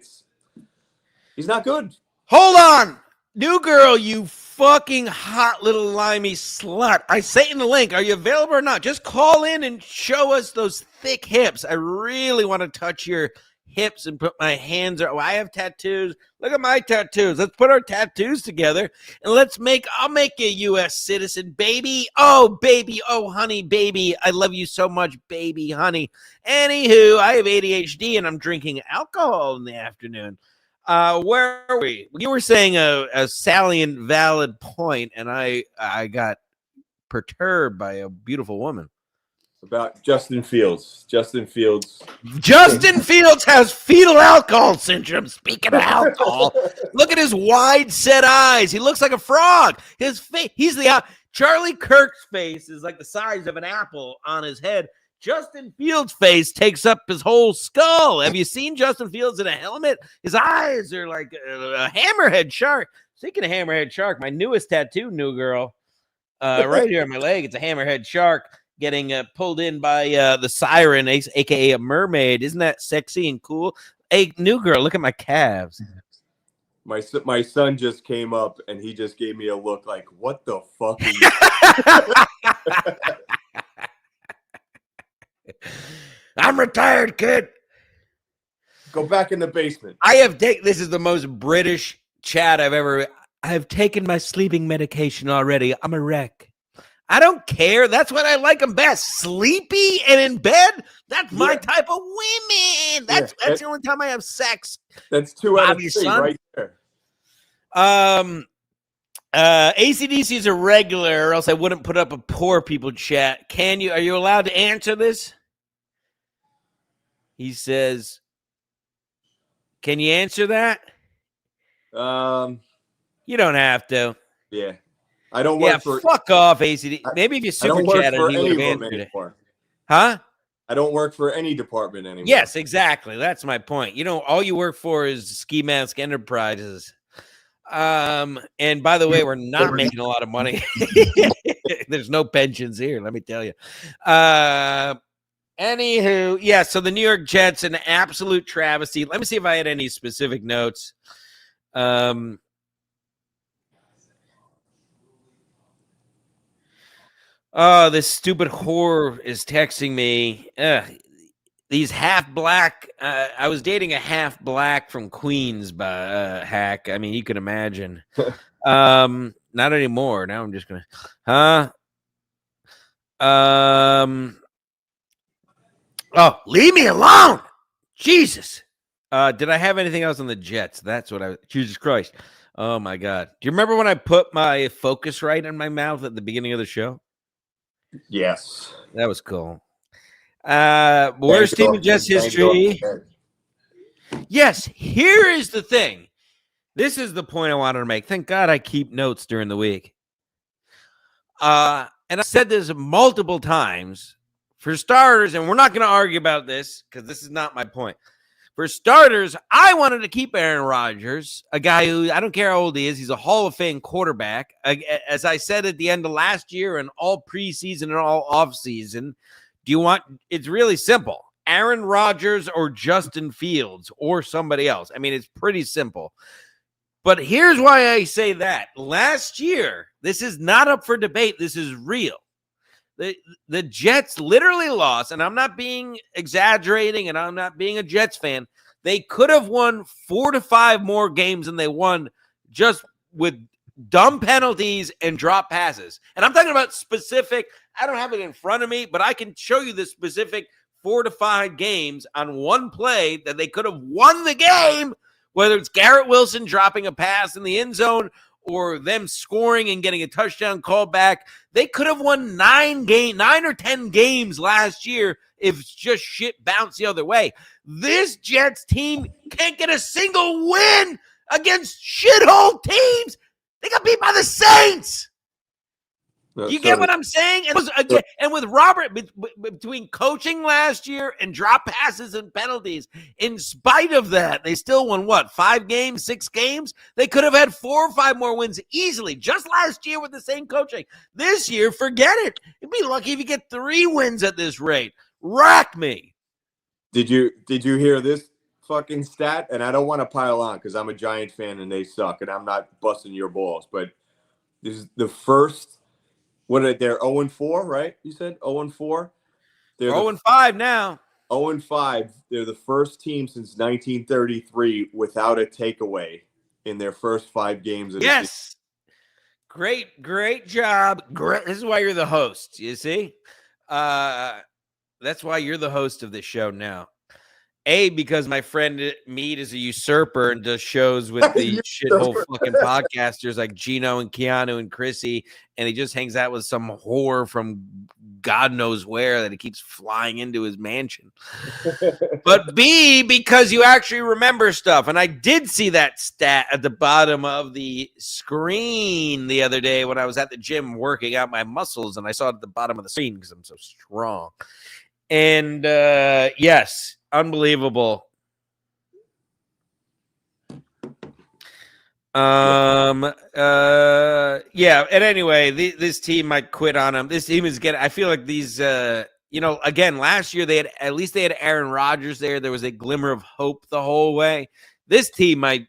He's not good. Hold on. New girl, you fucking hot little limey slut. I sent in the link. Are you available or not? Just call in and show us those thick hips. I really want to touch your hips and put my hands around. I have tattoos. Look at my tattoos. Let's put our tattoos together and I'll make you a U.S. citizen, baby. Oh, baby. Oh, honey, baby. I love you so much, baby, honey. Anywho, I have ADHD and I'm drinking alcohol in the afternoon. Where were we? You were saying a salient, valid point, and I got perturbed by a beautiful woman. About Justin Fields. Justin Fields has fetal alcohol syndrome. Speaking of alcohol, look at his wide set eyes. He looks like a frog. His face, Charlie Kirk's face is like the size of an apple on his head. Justin Fields' face takes up his whole skull. Have you seen Justin Fields in a helmet? His eyes are like a hammerhead shark. Speaking of hammerhead shark, my newest tattoo, new girl, right here on my leg, it's a hammerhead shark getting pulled in by the siren, aka a mermaid. Isn't that sexy and cool? Hey, new girl, look at my calves. My son just came up and he just gave me a look like, what the fuck are you? I'm retired, kid. Go back in the basement. This is the most British chat I've taken my sleeping medication already. I'm a wreck. I don't care. That's what I like them best. Sleepy and in bed. That's my type of women. That's the only time I have sex. That's 2 out of 3 right there. ACDC is a regular, or else I wouldn't put up a poor people chat. Are you allowed to answer this? He says, can you answer that? You don't have to. Yeah. I don't work for... fuck off, ACD. Maybe if you super chatted, he would have answered it. Huh? I don't work for any department anymore. Yes, exactly. That's my point. All you work for is Ski Mask Enterprises. And by the way, we're not making a lot of money. There's no pensions here, let me tell you. Anywho, so the New York Jets, an absolute travesty. Let me see if I had any specific notes. Oh, this stupid whore is texting me. These half black. I was dating a half black from Queens by hack. I mean, you can imagine. Not anymore. Now I'm just gonna. Oh, leave me alone. Jesus. Did I have anything else on the Jets? That's what Jesus Christ. Oh my God. Do you remember when I put my Focusrite in my mouth at the beginning of the show? Yes. That was cool. Worst team in Jets history. Yes, here is the thing. This is the point I wanted to make. Thank God I keep notes during the week. And I said this multiple times. For starters, and we're not going to argue about this because this is not my point. For starters, I wanted to keep Aaron Rodgers, a guy who, I don't care how old he is, he's a Hall of Fame quarterback. As I said at the end of last year and all preseason and all offseason, it's really simple. Aaron Rodgers or Justin Fields or somebody else. I mean, it's pretty simple. But here's why I say that. Last year, this is not up for debate. This is real. The Jets literally lost, and I'm not being exaggerating, and I'm not being a Jets fan. They could have won 4 to 5 more games than they won just with dumb penalties and drop passes. And I'm talking about specific, I don't have it in front of me, but I can show you the specific 4 to 5 games on one play that they could have won the game, whether it's Garrett Wilson dropping a pass in the end zone or them scoring and getting a touchdown call back. They could have won 9 or 10 games last year if just shit bounced the other way. This Jets team can't get a single win against shithole teams. They got beat by the Saints. You get what I'm saying? And with Robert, between coaching last year and drop passes and penalties, in spite of that, they still won, 5 games, 6 games? They could have had 4 or 5 more wins easily, just last year with the same coaching. This year, forget it. You'd be lucky if you get 3 wins at this rate. Rack me. Did you hear this fucking stat? And I don't want to pile on because I'm a Giant fan and they suck, and I'm not busting your balls. But this is the first... What are they? They're 0-4, right? You said 0-4. They're 0-5 now. 0-5. They're the first team since 1933 without a takeaway in their first 5 games of the season. Yes. Great job. Great. This is why you're the host, you see? That's why you're the host of this show now. Because my friend Mead is a usurper and does shows with the shithole fucking podcasters like Gino and Keanu and Chrissy, and he just hangs out with some whore from God knows where that he keeps flying into his mansion. But B, because you actually remember stuff. And I did see that stat at the bottom of the screen the other day when I was at the gym working out my muscles, and I saw it at the bottom of the screen because I'm so strong. And yes. Unbelievable. Yeah. And anyway, this team might quit on them. This team is getting. I feel like these. Again, last year they had Aaron Rodgers there. There was a glimmer of hope the whole way. This team might.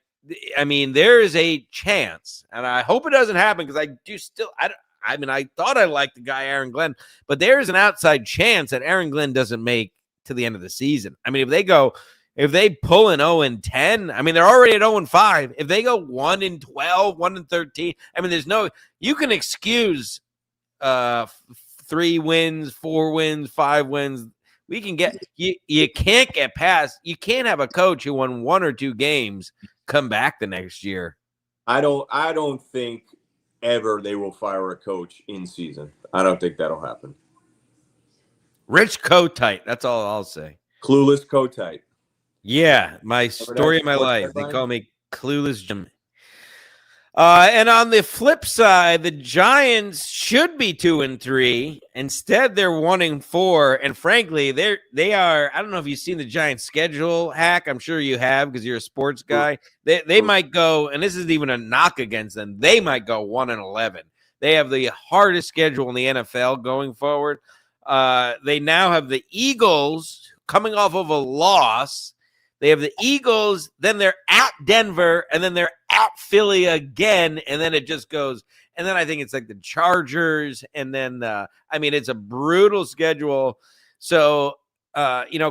I mean, there is a chance, and I hope it doesn't happen because I do still. I thought I liked the guy Aaron Glenn, but there is an outside chance that Aaron Glenn doesn't make to the end of the season. I mean, if they pull an 0-10, I mean, they're already at 0-5. If they go 1-12, 1-13, I mean, you can excuse 3 wins, 4 wins, 5 wins. We can get you can't get past. You can't have a coach who won 1 or 2 games come back the next year. I don't think ever they will fire a coach in season. I don't think that'll happen. Rich Kotite. That's all I'll say. Clueless Kotite. Yeah, my story of my life. They call me Clueless Jim. And on the flip side, the Giants should be 2-3. Instead, they're 1-4. And frankly, they are. I don't know if you've seen the Giants' schedule hack. I'm sure you have because you're a sports guy. They might go, and this isn't even a knock against them. They might go 1-11. They have the hardest schedule in the NFL going forward. They now have the Eagles coming off of a loss. They have the Eagles, then they're at Denver, and then they're at Philly again, and then it just goes. And then I think it's like the Chargers, and then it's a brutal schedule. So,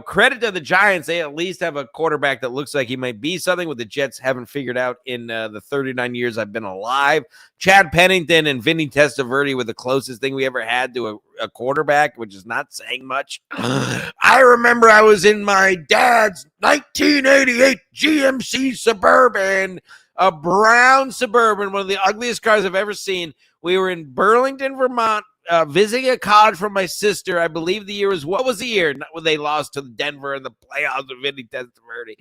credit to the Giants. They at least have a quarterback that looks like he might be something, what the Jets haven't figured out in the 39 years I've been alive. Chad Pennington and Vinny Testaverde were the closest thing we ever had to a quarterback, which is not saying much. I remember I was in my dad's 1988 GMC Suburban, a brown Suburban, one of the ugliest cars I've ever seen. We were in Burlington, Vermont, visiting a college from my sister. I believe the year what was the year? Not when they lost to Denver in the playoffs with Vinny Testaverde.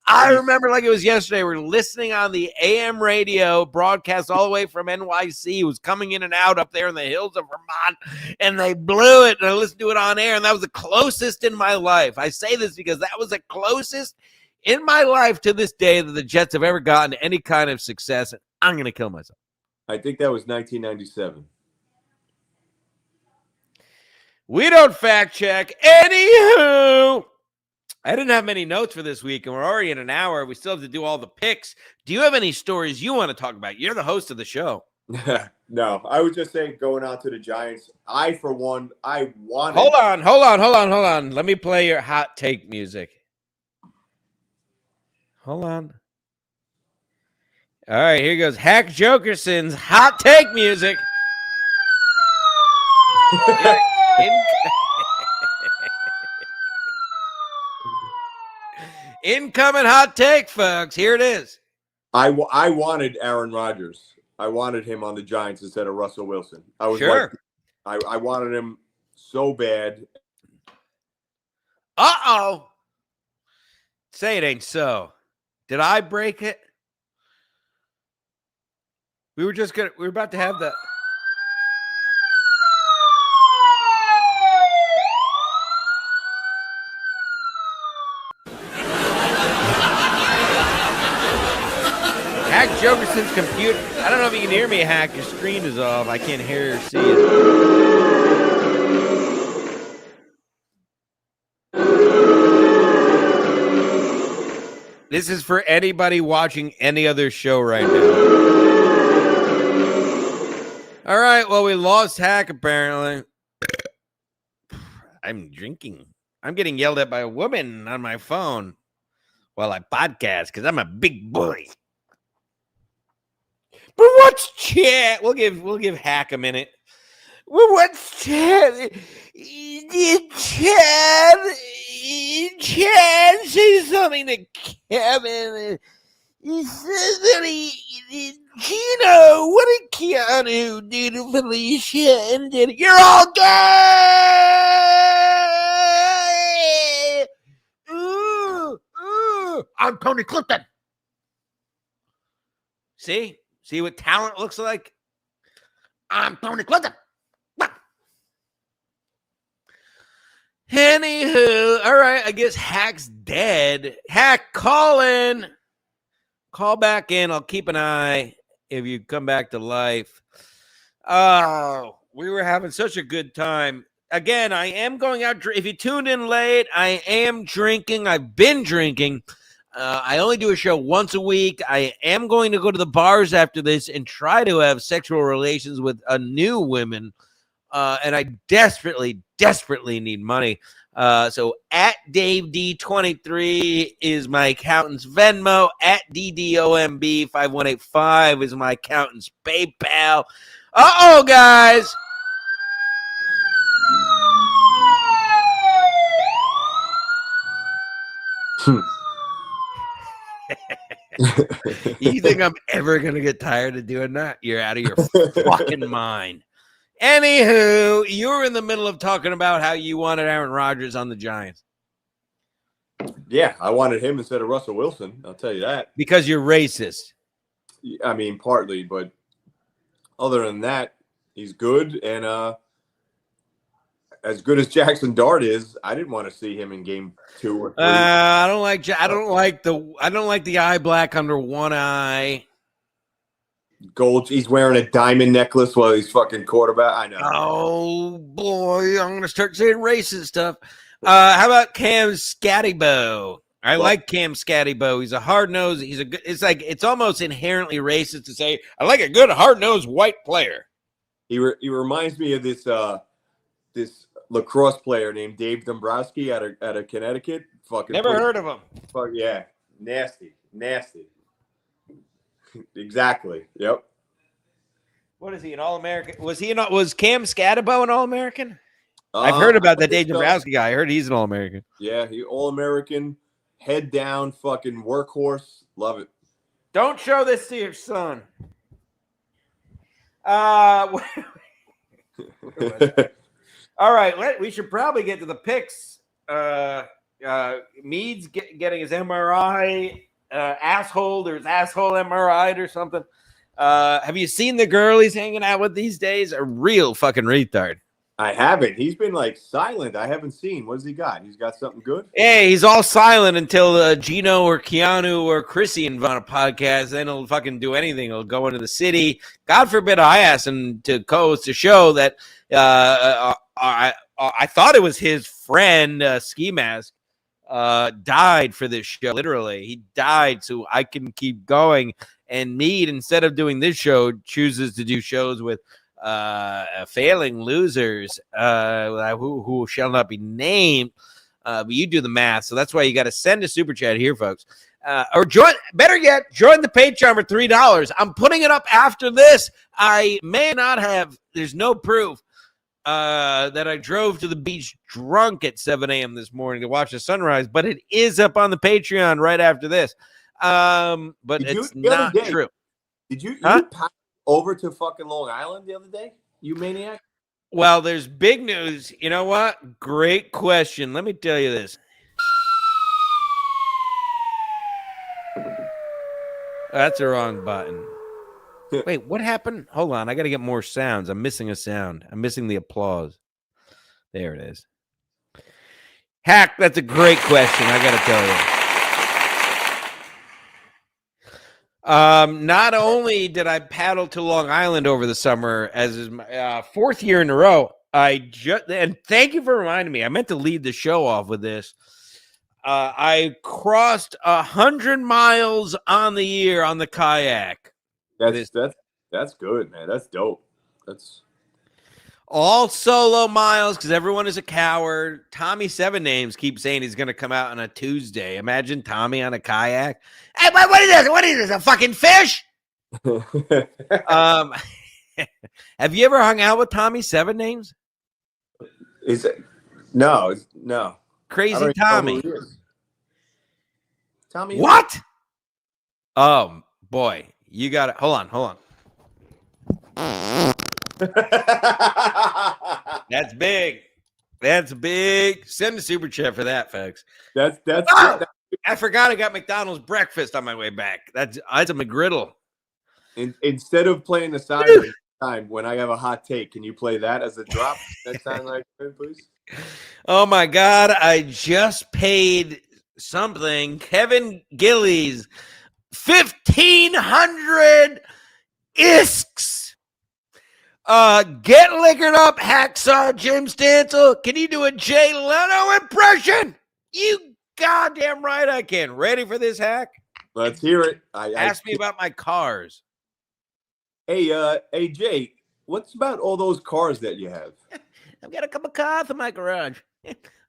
I remember like it was yesterday. We're listening on the AM radio broadcast all the way from NYC. It was coming in and out up there in the hills of Vermont, and they blew it, and I listened to it on air, and that was the closest in my life. I say this because that was the closest in my life to this day that the Jets have ever gotten any kind of success, and I'm going to kill myself. I think that was 1997. We don't fact check. Anywho, I didn't have many notes for this week, and we're already in an hour. We still have to do all the picks. Do you have any stories you want to talk about? You're the host of the show. No, I was just saying going on to the Giants. For one, I wanted. Hold on. Let me play your hot take music. Hold on. All right, here goes Hack Jokerson's hot take music. Incoming hot take, folks. Here it is. I wanted Aaron Rodgers. I wanted him on the Giants instead of Russell Wilson. I was sure. I wanted him so bad. Uh-oh. Say it ain't so. Did I break it? We were about to have that. Hack Jokerson's computer. I don't know if you can hear me, Hack. Your screen is off. I can't hear or see it. This is for anybody watching any other show right now. All right, well, we lost Hack, apparently. I'm drinking. I'm getting yelled at by a woman on my phone while I podcast because I'm a big boy. But what's Chad? We'll give Hack a minute. Well, what's Chad? Chad say something to Kevin. He says that Gino, what did Keanu do to Felicia? And did you're all gay? I'm Tony Clifton. See what talent looks like? I'm Tony Clifton. Anywho, all right, I guess Hack's dead. Hack, call in. Call back in. I'll keep an eye if you come back to life. Oh, we were having such a good time. Again, I am going out. If you tuned in late, I am drinking. I've been drinking. I only do a show once a week. I am going to go to the bars after this and try to have sexual relations with new women. And I desperately need money. So at Dave D23 is my accountant's Venmo. At DDOMB 5185 is my accountant's PayPal. Uh-oh, guys. You think I'm ever going to get tired of doing that? You're out of your fucking mind. Anywho, you were in the middle of talking about how you wanted Aaron Rodgers on the Giants. Yeah, I wanted him instead of Russell Wilson. I'll tell you that. Because you're racist. I mean, partly, but other than that, he's good. And as good as Jackson Dart is, I didn't want to see him in game 2 or 3. I don't like the eye black under one eye. Gold. He's wearing a diamond necklace while he's fucking quarterback. I know. Oh boy, I'm gonna start saying racist stuff. How about Cam Scattybo? I like Cam Scattybo. He's a hard nose. It's almost inherently racist to say I like a good hard nosed white player. He reminds me of this lacrosse player named Dave Dombrowski out of Connecticut. Fucking never heard of him. Fuck yeah, nasty. Exactly. Yep. What is he, an All-American? Was Cam Scattybo an All-American? I've heard about that Dave Dombrowski guy. I heard he's an All-American. Yeah, he All-American, head down, fucking workhorse. Love it. Don't show this to your son. All right, we should probably get to the picks. Mead's getting his MRI. There's asshole MRI or something. Have you seen the girl he's hanging out with these days? A real fucking retard. I haven't. He's been like silent. I haven't seen. What's he got? He's got something good? Hey, he's all silent until Gino or Keanu or Chrissy invite on a podcast. Then he'll fucking do anything. He'll go into the city. God forbid I asked him to co-host a show that I thought it was his friend, Ski Mask. Died for this show. Literally, he died so I can keep going. And Mead, instead of doing this show, chooses to do shows with failing losers who shall not be named. But you do the math, so that's why you got to send a super chat here, folks. Or join the Patreon for $3. I'm putting it up after this. I may not have. There's no proof. That I drove to the beach drunk at 7 a.m. this morning to watch the sunrise, but it is up on the Patreon right after this. But it's not true. Did you pass over to fucking Long Island the other day, you maniac? Well, there's big news. You know what? Great question. Let me tell you this. That's the wrong button. Wait, what happened? Hold on. I got to get more sounds. I'm missing a sound. I'm missing the applause. There it is. Hack, that's a great question. I got to tell you. Not only did I paddle to Long Island over the summer, as is my 4th year in a row, and thank you for reminding me. I meant to lead the show off with this. I crossed 100 miles on the year on the kayak. That's good, man. That's dope. All solo miles because everyone is a coward. Tommy Seven Names keeps saying he's going to come out on a Tuesday. Imagine Tommy on a kayak. Hey, what is this? What is this? A fucking fish? Have you ever hung out with Tommy Seven Names? Is it? No. Crazy Tommy. Tommy. What? Oh boy, you got it. Hold on. That's big. Send a super chat for that, folks. That's I forgot I got McDonald's breakfast on my way back. That's a McGriddle. Instead of playing the siren time when I have a hot take, can you play that as a drop next time, please? Oh my God! I just paid something. Kevin Gillies, 1,500 isks. Get liquored up, hacksaw Jim Stansel. Can you do a Jay Leno impression? You goddamn right I can. Ready for this hack? Let's hear it. Ask me about my cars. Hey, Jay, what's about all those cars that you have? I've got a couple cars in my garage.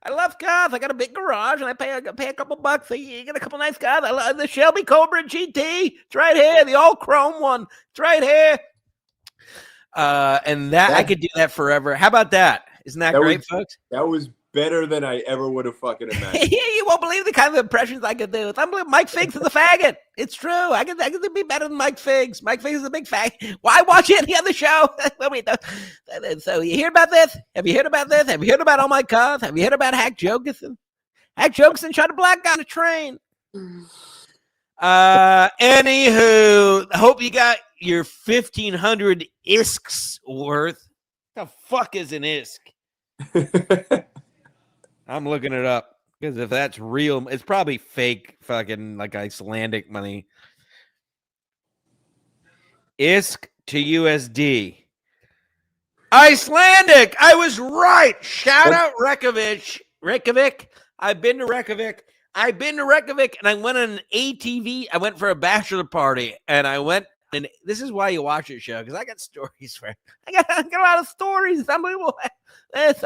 I love cars. I got a big garage, and I pay a couple bucks. You get a couple nice cars. I love the Shelby Cobra GT. It's right here. The all chrome one. It's right here. And that I could do that forever. How about that? Isn't that great, folks? That was better than I ever would have fucking imagined. You won't believe the kind of impressions I could do. It's unbelievable. Mike Figs is a faggot. It's true. I could be better than Mike Figs. Mike Figs is a big faggot. Why watch any other show? So you hear about this? Have you heard about this? Have you heard about all my cars? Have you heard about Hack Jokerson? Hack Jokerson shot a black guy on a train. Anywho, hope you got your 1,500 isks worth. The fuck is an isk? I'm looking it up because if that's real, it's probably fake fucking like Icelandic money. Isk to USD. Icelandic. I was right. Shout out Reykjavik. I've been to Reykjavik. And I went on an ATV. I went for a bachelor party and I went. And this is why you watch this show, because I got stories for it. I got a lot of stories. It's unbelievable. Have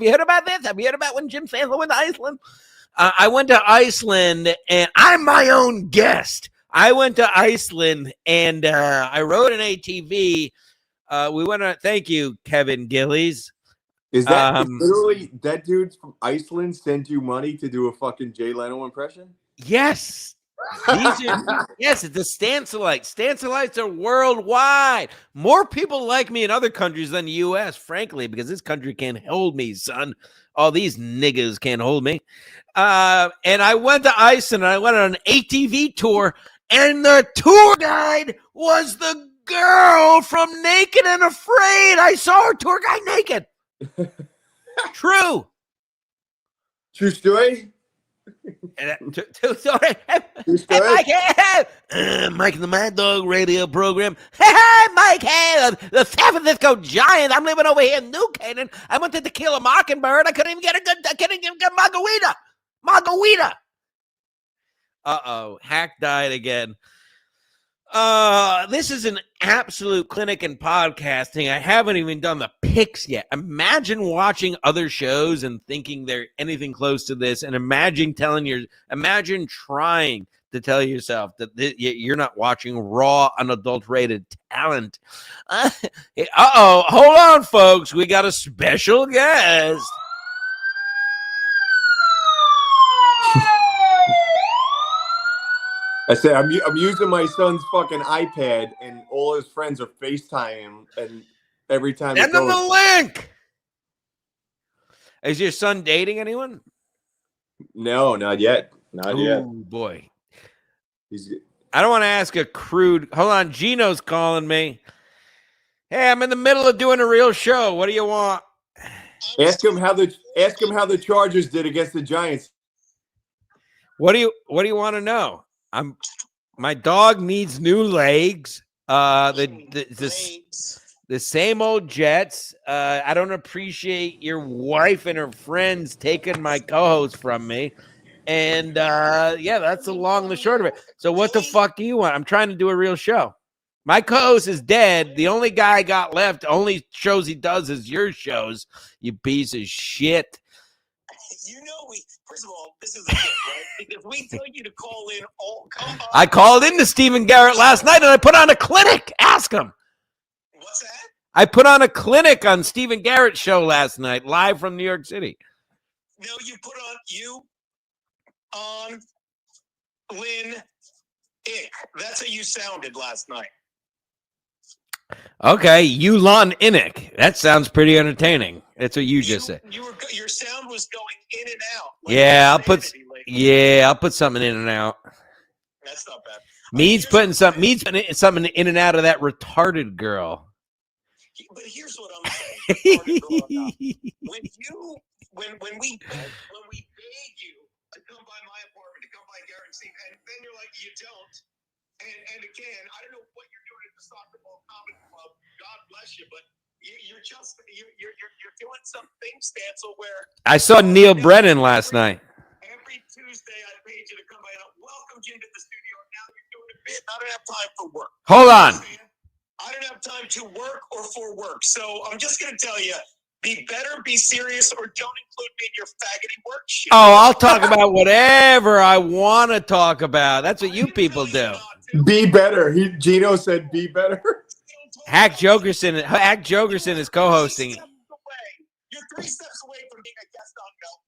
you heard about this? Have you heard about when Jim Sandler went to Iceland? I went to Iceland, and I'm my own guest. I went to Iceland, and I rode an ATV. We went on. Thank you, Kevin Gillies. Is that literally that dude from Iceland sent you money to do a fucking Jay Leno impression? Yes. Yes, it's the Stanselites. Stanselites are worldwide. More people like me in other countries than the U.S., frankly, because this country can't hold me, son. All these niggas can't hold me. And I went to Iceland, and I went on an ATV tour, and the tour guide was the girl from Naked and Afraid. I saw her tour guide naked. True. True story? True story. Mike and the Mad Dog radio program. Hey, Mike, the San Francisco Giants. I'm living over here in New Canaan. I went to Kill a Mockingbird. I couldn't even get a margarita. Uh-oh. Hack died again. This is an absolute clinic in podcasting. I haven't even done the picks yet. Imagine watching other shows and thinking they're anything close to this, and imagine trying to tell yourself that you're not watching raw, unadulterated talent. Hold on, folks. We got a special guest. I said I'm using my son's fucking iPad, and all his friends are FaceTiming him, and every time. Send them the link. Is your son dating anyone? No, not yet. Not yet. Oh boy. I don't want to ask a crude. Hold on, Gino's calling me. Hey, I'm in the middle of doing a real show. What do you want? Ask him how the Chargers did against the Giants. What do you want to know? My dog needs new legs. The same old Jets. I don't appreciate your wife and her friends taking my co-host from me. And yeah, that's the long and the short of it. So what the fuck do you want? I'm trying to do a real show. My co-host is dead. The only guy I got left, only shows he does is your shows, you piece of shit. You know, first of all, this is a bit, right? Because we tell you to call in come on. I called into Stephen Garrett last night and I put on a clinic. Ask him. What's that? I put on a clinic on Stephen Garrett's show last night, live from New York City. No, you put on Lynn Ick. That's how you sounded last night. Okay, Yulon Innick. That sounds pretty entertaining. That's what you just said. Your sound was going in and out. I'll put something in and out. That's not bad. Mead's putting something in and out of that retarded girl. But here's what I'm saying. when we beg you to come by my apartment, to come by Garrett's, and then you're like, you don't. And again, I don't know what you're doing at the Soccer Ball Comedy Club. God bless you, but you're doing something, Stancil, where I saw Neil Brennan last night. Every Tuesday I paid you to come by and welcome you into the studio. Now you're doing a bit. I don't have time for work. Hold on. I don't have time to work or for work. So I'm just going to tell you, be better, be serious, or don't include me in your faggoty work shit. Oh, I'll talk about whatever I want to talk about. That's what you people do. Be better. Gino said be better. Hack Jokerson is co-hosting. You're 3 steps away from being a guest on Milton.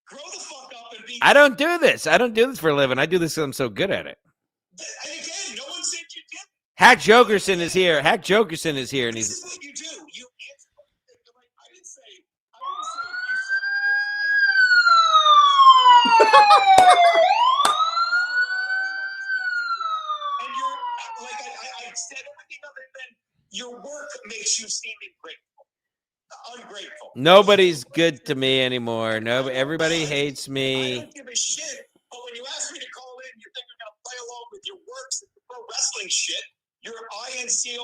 Grow the fuck up and be. I don't do this. I don't do this for a living. I do this because I'm so good at it. And again, no one said you did. Hack Jokerson is here. Hack Jokerson is here, and This he's. is what you do. You answer. I didn't say you suck. And you're like I said everything other than your work makes you seem ungrateful. Nobody's good to me anymore. No, everybody hates I me. don't give a shit. But when you ask me to call in, you think you're gonna play along with your works and pro wrestling shit. You're INCORRECT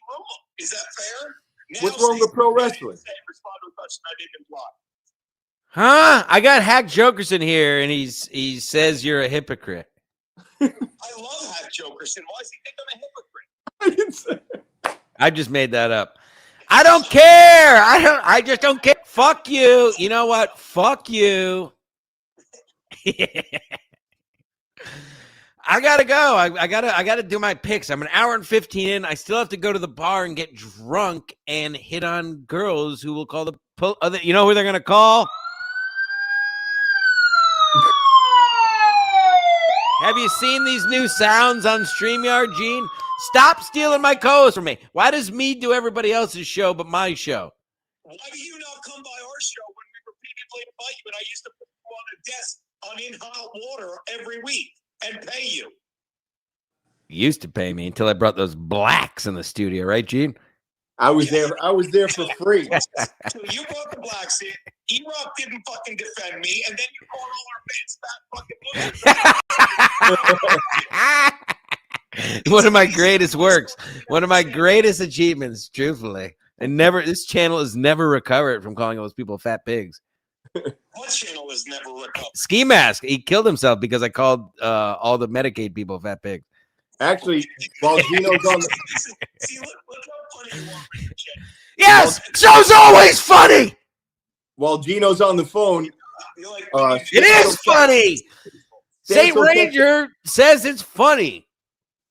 Romo. Is that fair? What's wrong with pro wrestling? Respond to a question I didn't imply. Huh? I got Hack Jokerson here, and he says you're a hypocrite. I love Hack Jokerson. Why does he think I'm a hypocrite? I didn't say. I just made that up. I don't care. I just don't care. Fuck you. You know what? Fuck you. I gotta go. I gotta do my picks. I'm an hour and 15 in. I still have to go to the bar and get drunk and hit on girls who will call you know who they're gonna call? Have you seen these new sounds on StreamYard, Gene? Stop stealing my co-host from me. Why does me do everybody else's show but my show? Why do you not come by our show when we repeatedly invite you and I used to put you on a desk on in hot water every week and pay you? You used to pay me until I brought those blacks in the studio, right, Gene? I was there for free. So you brought the blacks in. E-Rock didn't fucking defend me, and then you called all our fans fat fucking One of my greatest works, one of my greatest achievements, truthfully. And this channel has never recovered from calling those people fat pigs. What channel has never recovered? Ski Mask, he killed himself because I called all the Medicaid people fat pigs. Actually, while Gino's on the See, look how funny you are. Yes, show's always funny. while Gino's on the phone, It is funny. St. Ranger says it's funny.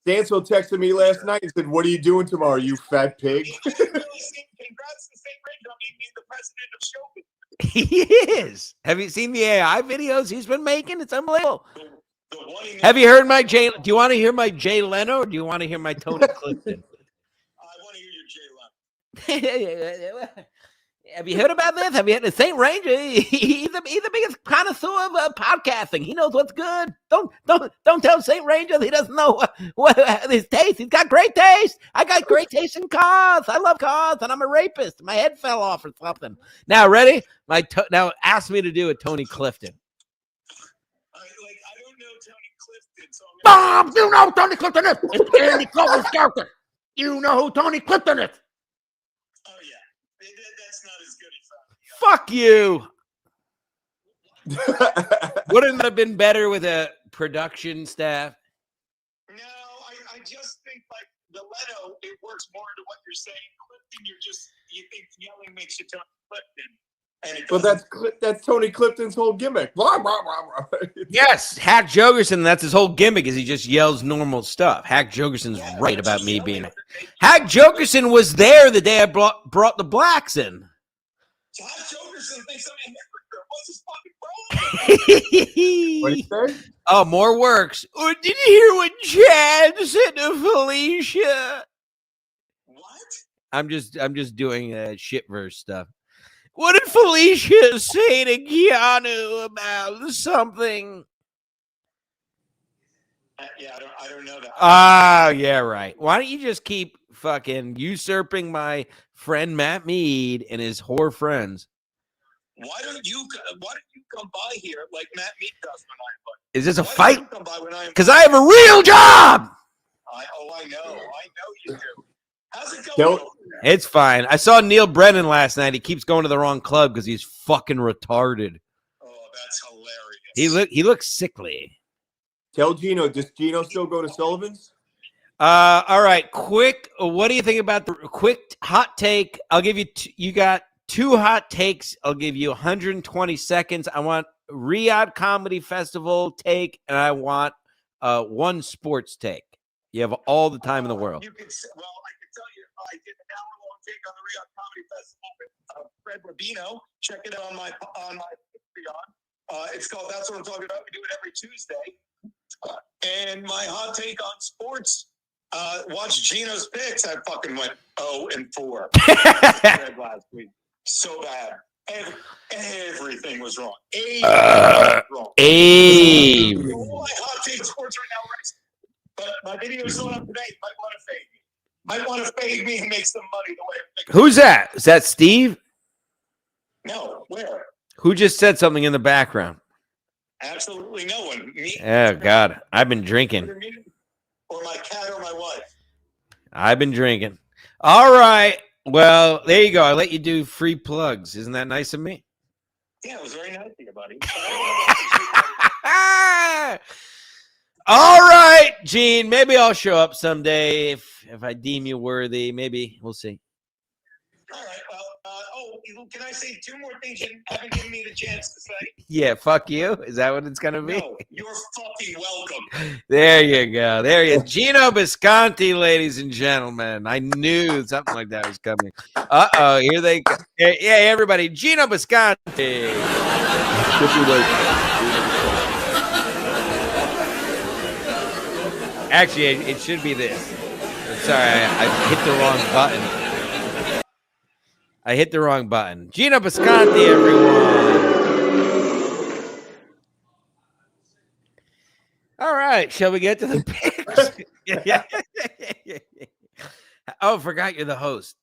Stancil texted me last night and said, "What are you doing tomorrow, you fat pig?" Congrats to St. Ranger on being the president of showbiz. He is. Have you seen the AI videos he's been making? It's unbelievable. Have you heard my Jay? Do you want to hear my Jay Leno or do you want to hear my Tony Clifton? I want to hear your Jay Leno. Have you heard about this? Have you heard the St. Ranger? He's the biggest connoisseur of podcasting. He knows what's good. Don't tell St. Ranger he doesn't know what his taste. He's got great taste. I got great taste in cars. I love cars, and I'm a rapist. My head fell off or something. Now, ready? Now ask me to do a Tony Clifton. I don't know Tony Clifton, so Bob, you know who Tony Clifton is. It's Andy Clover's character. You know who Tony Clifton is. oh yeah, that's not as good as Fuck you. Wouldn't that have been better with a production staff? No, I just think like Leto, it works more into what you're saying. Clifton, you think yelling makes you Tony Clifton. And it Well, doesn't. that's Tony Clifton's whole gimmick. Blah, blah, blah, blah. Yes, Hack Jogerson. That's his whole gimmick. Is he just yells normal stuff? Hack Jogerson's Yeah, right but about just me yelling being. doesn't make you Hack Tony Jogerson was there the day I brought the blacks in. Todd Jokerson thinks I'm a hypocrite. What's his fucking problem? What did he say? Oh, more works. Or did you hear what Chad said to Felicia? What? I'm just doing shit verse stuff. What did Felicia say to Keanu about something? Yeah, I don't know that. Ah, yeah, right. Why don't you just keep fucking usurping my friend Matt Mead and his whore friends? Why don't you come by here like Matt Mead does when I'm like? Is this a Why don't fight? you come by when I'm? Because I have a real job. I know you do. How's it Don't- going over there? It's fine. I saw Neil Brennan last night. He keeps going to the wrong club because he's fucking retarded. Oh, that's hilarious. He looks sickly. Tell Gino. Does Gino still go to Sullivan's? All right. Quick. What do you think about the quick hot take? I'll give you. You got 2 hot takes. I'll give you 120 seconds. I want Riyadh Comedy Festival take, and I want 1 sports take. You have all the time in the world. I can tell you, I did an hour-long take on the Riyadh Comedy Festival with Fred Rubino. Check it out on my Patreon. It's called That's What I'm Talking About. We do it every Tuesday. And my hot take on sports. Watch Gino's picks. I fucking went 0-4 last week. So bad. Everything was wrong. Everything was wrong. All my hot take sports right now, Rex. But my video's going up today. Might want to fade me and make some money the way I'm thinking. Who's that? Is that Steve? No, where? Who just said something in the background? Absolutely no one. Me. Oh, God. I've been drinking. Or my cat or my wife. I've been drinking. All right. Well, there you go. I let you do free plugs. Isn't that nice of me? Yeah, it was very nice of you, buddy. All right, Gene. Maybe I'll show up someday if I deem you worthy. Maybe. We'll see. All right. Can I say 2 more things you haven't given me the chance to say? Yeah, fuck you. Is that what it's going to be? No, you're fucking welcome. There you go. There you go. Gino Bisconti, ladies and gentlemen. I knew something like that was coming. Uh-oh, here they go. Hey, everybody. Gino Bisconti. Actually, it should be this. Sorry, I hit the wrong button. I hit the wrong button. Gino Bisconti, everyone. All right, shall we get to the picks? Yeah. Oh, forgot you're the host.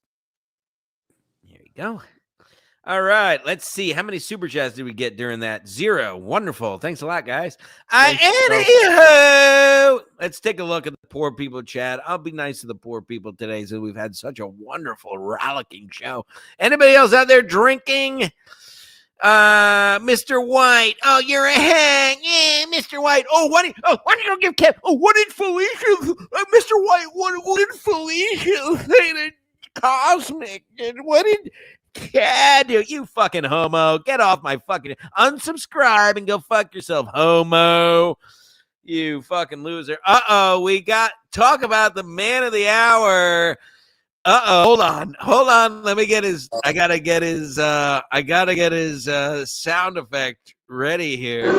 Here we go. All right, let's see. How many super chats did we get during that? 0. Wonderful. Thanks a lot, guys. Let's take a look at the poor people chat. I'll be nice to the poor people today since we've had such a wonderful, rollicking show. Anybody else out there drinking? Mr. White. Oh, you're a hang. Yeah, Mr. White. Why don't you go give Kev? Oh, what did Felicia? Mr. White, what did Felicia say to Cosmic? And what did Cad do? You fucking homo. Get off my fucking unsubscribe and go fuck yourself, homo. You fucking loser. We got talk about the man of the hour. Hold on. Let me get his. I gotta get his sound effect ready here.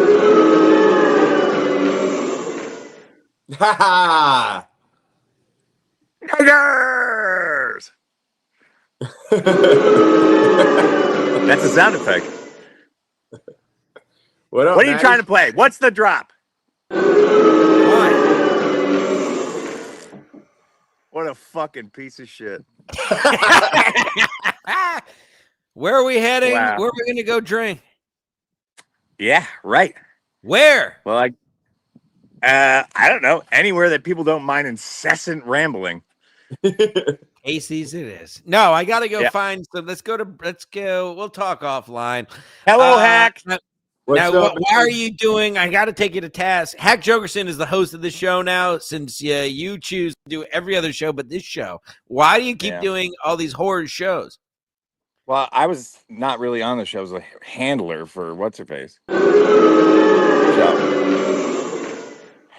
Ha ha! Tigers! That's a sound effect. What up, What are you Matty? trying to play? What's the drop? What a fucking piece of shit. Where are we heading? Wow. Where are we gonna go drink? Yeah, right. Where? Well, I don't know. Anywhere that people don't mind incessant rambling. Casey's it is. No, I gotta go Yeah. find some. Let's go. We'll talk offline. Hello, Hack. Now, up, why are you doing? I got to take you to task. Hack Jokerson is the host of the show now, since you choose to do every other show but this show. Why do you keep doing all these horror shows? Well, I was not really on the show. I was a handler for what's her face. So,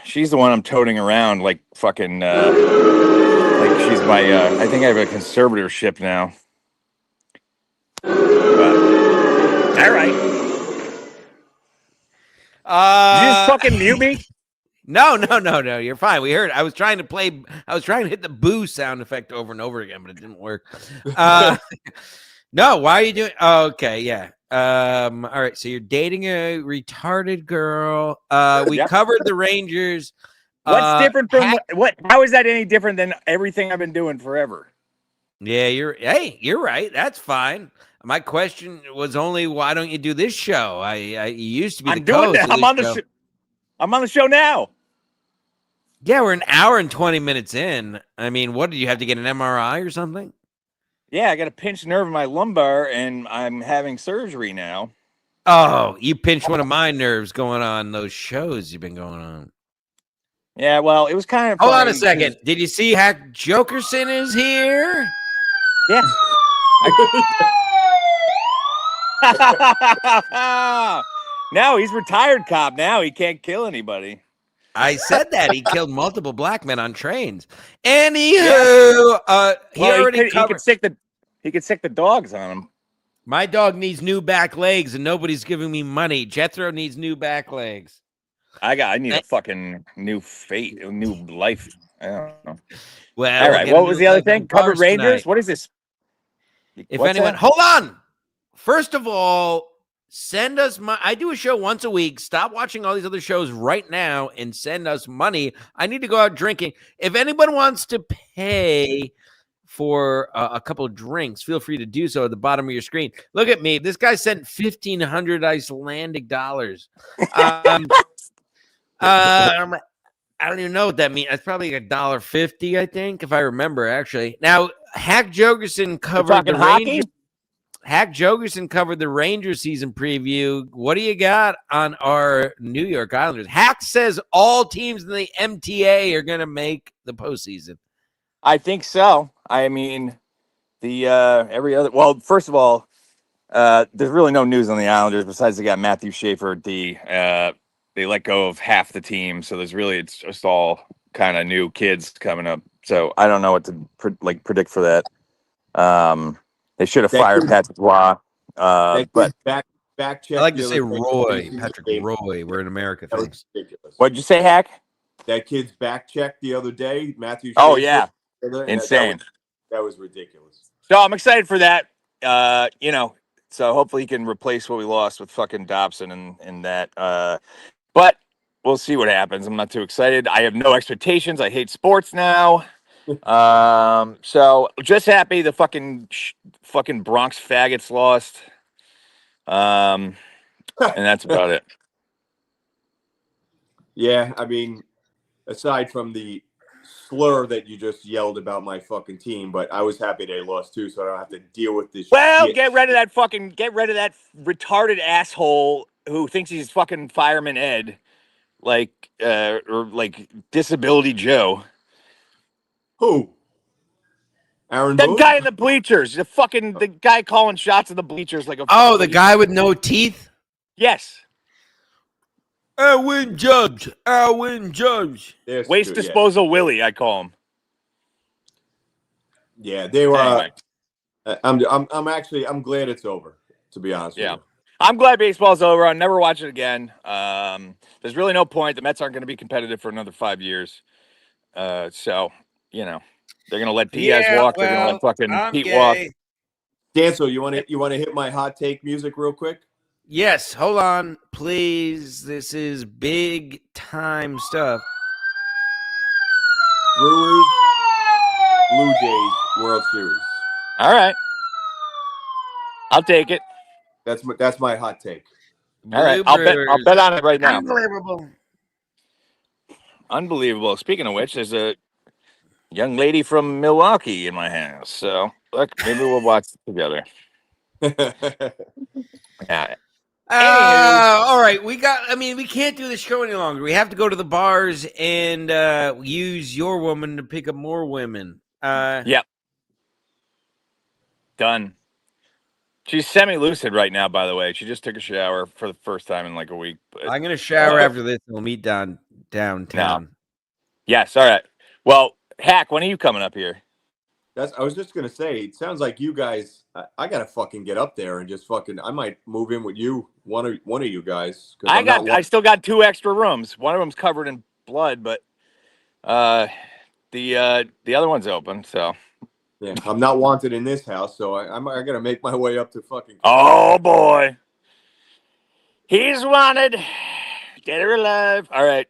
she's the one I'm toting around like fucking. Like she's my. I think I have a conservatorship now. But, all right. Did you just fucking mute me? No. You're fine. We heard. I was trying to hit the boo sound effect over and over again, but it didn't work. No, why are you doing? Oh, okay, yeah. All right. So you're dating a retarded girl. We covered the Rangers. What's different from what? How is that any different than everything I've been doing forever? Yeah, you're right. That's fine. My question was only, why don't you do this show? I you used to be the co-host of this show. I'm on the show now. Yeah, we're an hour and 20 minutes in. I mean, what did you have to get an MRI or something? Yeah, I got a pinched nerve in my lumbar, and I'm having surgery now. Oh, you pinched one of my nerves going on those shows you've been going on. Yeah, well, it was kind of. Hold on a second. Did you see Hack Jokerson is here? Yeah. No, he's retired cop now. He can't kill anybody. I said that. He killed multiple black men on trains. Anywho, he could sick the dogs on him. My dog needs new back legs, and nobody's giving me money. Jethro needs new back legs. I need a fucking new fate, a new life. I don't know. Well, all right. What was the other thing? Covered Rangers. Tonight. What is this? If anyone, hold on. First of all, send us I do a show once a week. Stop watching all these other shows right now and send us money. I need to go out drinking. If anyone wants to pay for a couple of drinks, feel free to do so at the bottom of your screen. Look at me. This guy sent 1,500 Icelandic dollars. I don't even know what that means. It's probably like $1.50, I think, if I remember, actually. Now, Hack Jokerson covered the Rangers. Hack Jokerson covered the Rangers season preview. What do you got on our New York Islanders? Hack says all teams in the MTA are going to make the postseason. I think so. I mean, the every other. Well, first of all, there's really no news on the Islanders besides they got Matthew Schaefer at the. They let go of half the team, so it's just all kind of new kids coming up. So I don't know what to predict for that. They should have fired Patrick Roy. But back check. I like to say Roy, Patrick Roy. We're in America. Thanks. What'd you say, Hack? That kid's back check the other day, Matthew. Oh yeah, insane. That was ridiculous. So I'm excited for that. So hopefully he can replace what we lost with fucking Dobson and that. But we'll see what happens. I'm not too excited. I have no expectations. I hate sports now. So just happy the fucking Bronx faggots lost. And that's about it. Yeah, I mean, aside from the slur that you just yelled about my fucking team, but I was happy they lost too, so I don't have to deal with this. Well, shit. get rid of that retarded asshole who thinks he's fucking Fireman Ed, or like Disability Joe. Who? Aaron The Boone? guy in the bleachers, the guy calling shots in the bleachers like a. Oh, the guy with no teeth. Yes. Erwin Judge. Waste disposal Willie, I call him. Yeah, they were. Anyway. I'm glad it's over. To be honest with you. I'm glad baseball's over. I'll never watch it again. There's really no point. The Mets aren't going to be competitive for another 5 years. So they're going to let Diaz walk. They're going to let fucking Pete walk. Dancel, you want to hit my hot take music real quick? Yes, hold on, please. This is big time stuff. Brewers, Blue Jays, World Series. All right, I'll take it. That's my hot take. All right, I'll bet on it right now. Unbelievable. Speaking of which, there's a young lady from Milwaukee in my house. So look, maybe we'll watch it together. Yeah. All right, we can't do the show any longer. We have to go to the bars and use your woman to pick up more women. Yep. Done. She's semi-lucid right now, by the way. She just took a shower for the first time in like a week. But, I'm gonna shower after this, and we'll meet downtown. No. Yes, all right. Well, Hack, when are you coming up here? I was just gonna say, it sounds like you guys. I gotta fucking get up there and just fucking. I might move in with you, one of you guys. I still got 2 extra rooms. One of them's covered in blood, but the other one's open. So yeah, I'm not wanted in this house, so I gotta make my way up to fucking. Oh boy, he's wanted. Get her alive. All right.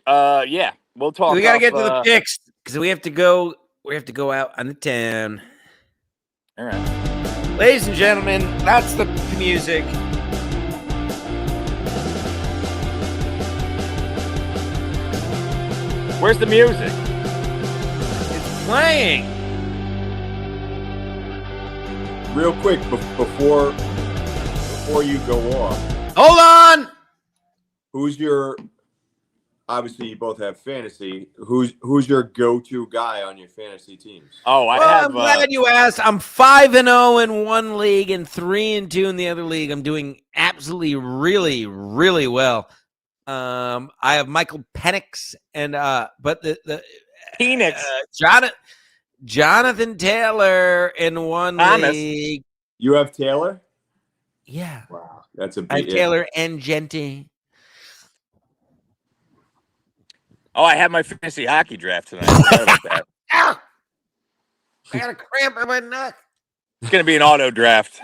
Yeah, we'll talk. We gotta get to the picks because we have to go. We have to go out on the town. All right, ladies and gentlemen, that's the music. Where's the music? It's playing. Real quick before you go off. Hold on. Who's your? Obviously, you both have fantasy. Who's your go-to guy on your fantasy teams? Oh, I'm glad you asked. I'm 5-0 in one league and 3-2 in the other league. I'm doing absolutely, really, really well. I have Michael Penix and but the Penix, Jonathan Taylor in one league. You have Taylor? Yeah. Wow, that's a big. I have Taylor and Genty. Oh, I had my fantasy hockey draft tonight. I forgot about that. Ow! I got a cramp in my neck. It's gonna be an auto draft.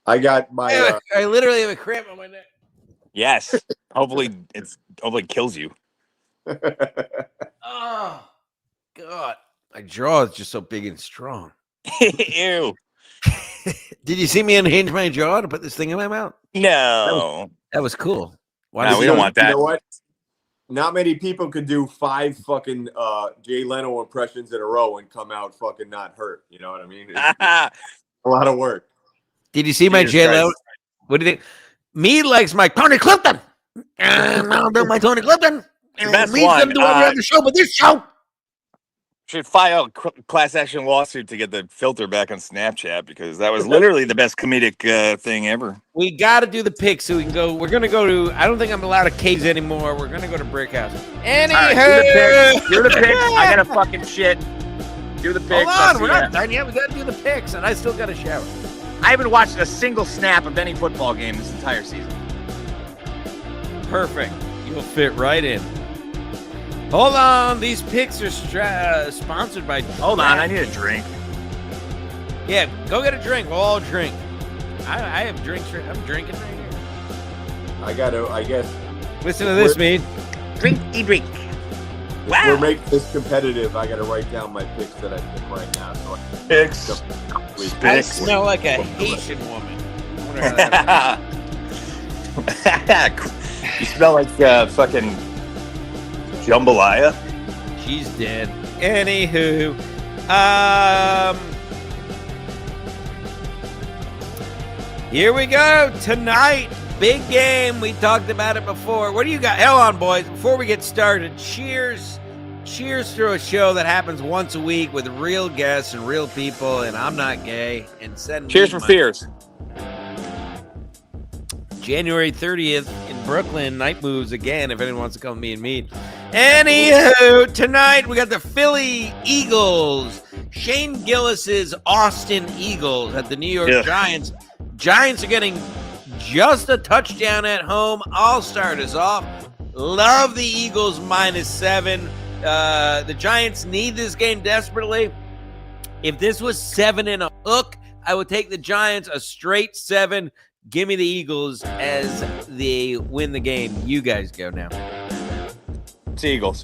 I got my. I literally have a cramp in my neck. Yes. Hopefully it kills you. Oh God. My jaw is just so big and strong. Ew. Did you see me unhinge my jaw to put this thing in my mouth? No. That was cool. No, we don't want that. You know what? Not many people could do 5 fucking Jay Leno impressions in a row and come out fucking not hurt. You know what I mean? It's a lot of work. Did you see my Jay Leno? What do you think? Me likes my Tony Clifton. I'll do my Tony Clifton. And best Me's one, gonna do every other show, but this show. Should file a class action lawsuit to get the filter back on Snapchat because that was literally the best comedic thing ever. We got to do the picks so we can go. We're going to go to, I don't think I'm allowed to caves anymore. We're going to go to Brick House. Anywho. Do the picks. I got to fucking shit. Do the picks. Hold on. We're not done yet. We got to do the picks, and I still got to shower. I haven't watched a single snap of any football game this entire season. Perfect. You'll fit right in. Hold on. These picks are sponsored by. Hold on. I need a drink. Yeah, go get a drink. We'll all drink. I have drinks. I'm drinking right here. I guess. Listen to this, Mead. Drinky drink. If Wow. we're making this competitive, I got to write down my picks that I pick right now. So Picks. I smell like a Haitian woman. I wonder how that You smell like fucking jambalaya. She's dead. Anywho, here we go tonight. Big game. We talked about it before. What do you got? Hell on, boys. Before we get started, cheers to a show that happens once a week with real guests and real people. And I'm not gay. And send Cheers for fears. January 30th in Brooklyn. Night moves again if anyone wants to come with me and meet. Anywho, tonight we got the Philly Eagles. Shane Gillis's Austin Eagles at the New York Giants. Giants are getting just a touchdown at home. I'll start us off. Love the Eagles -7. The Giants need this game desperately. If this was 7 and a hook, I would take the Giants a straight 7. Give me the Eagles as they win the game. You guys go now. It's Eagles.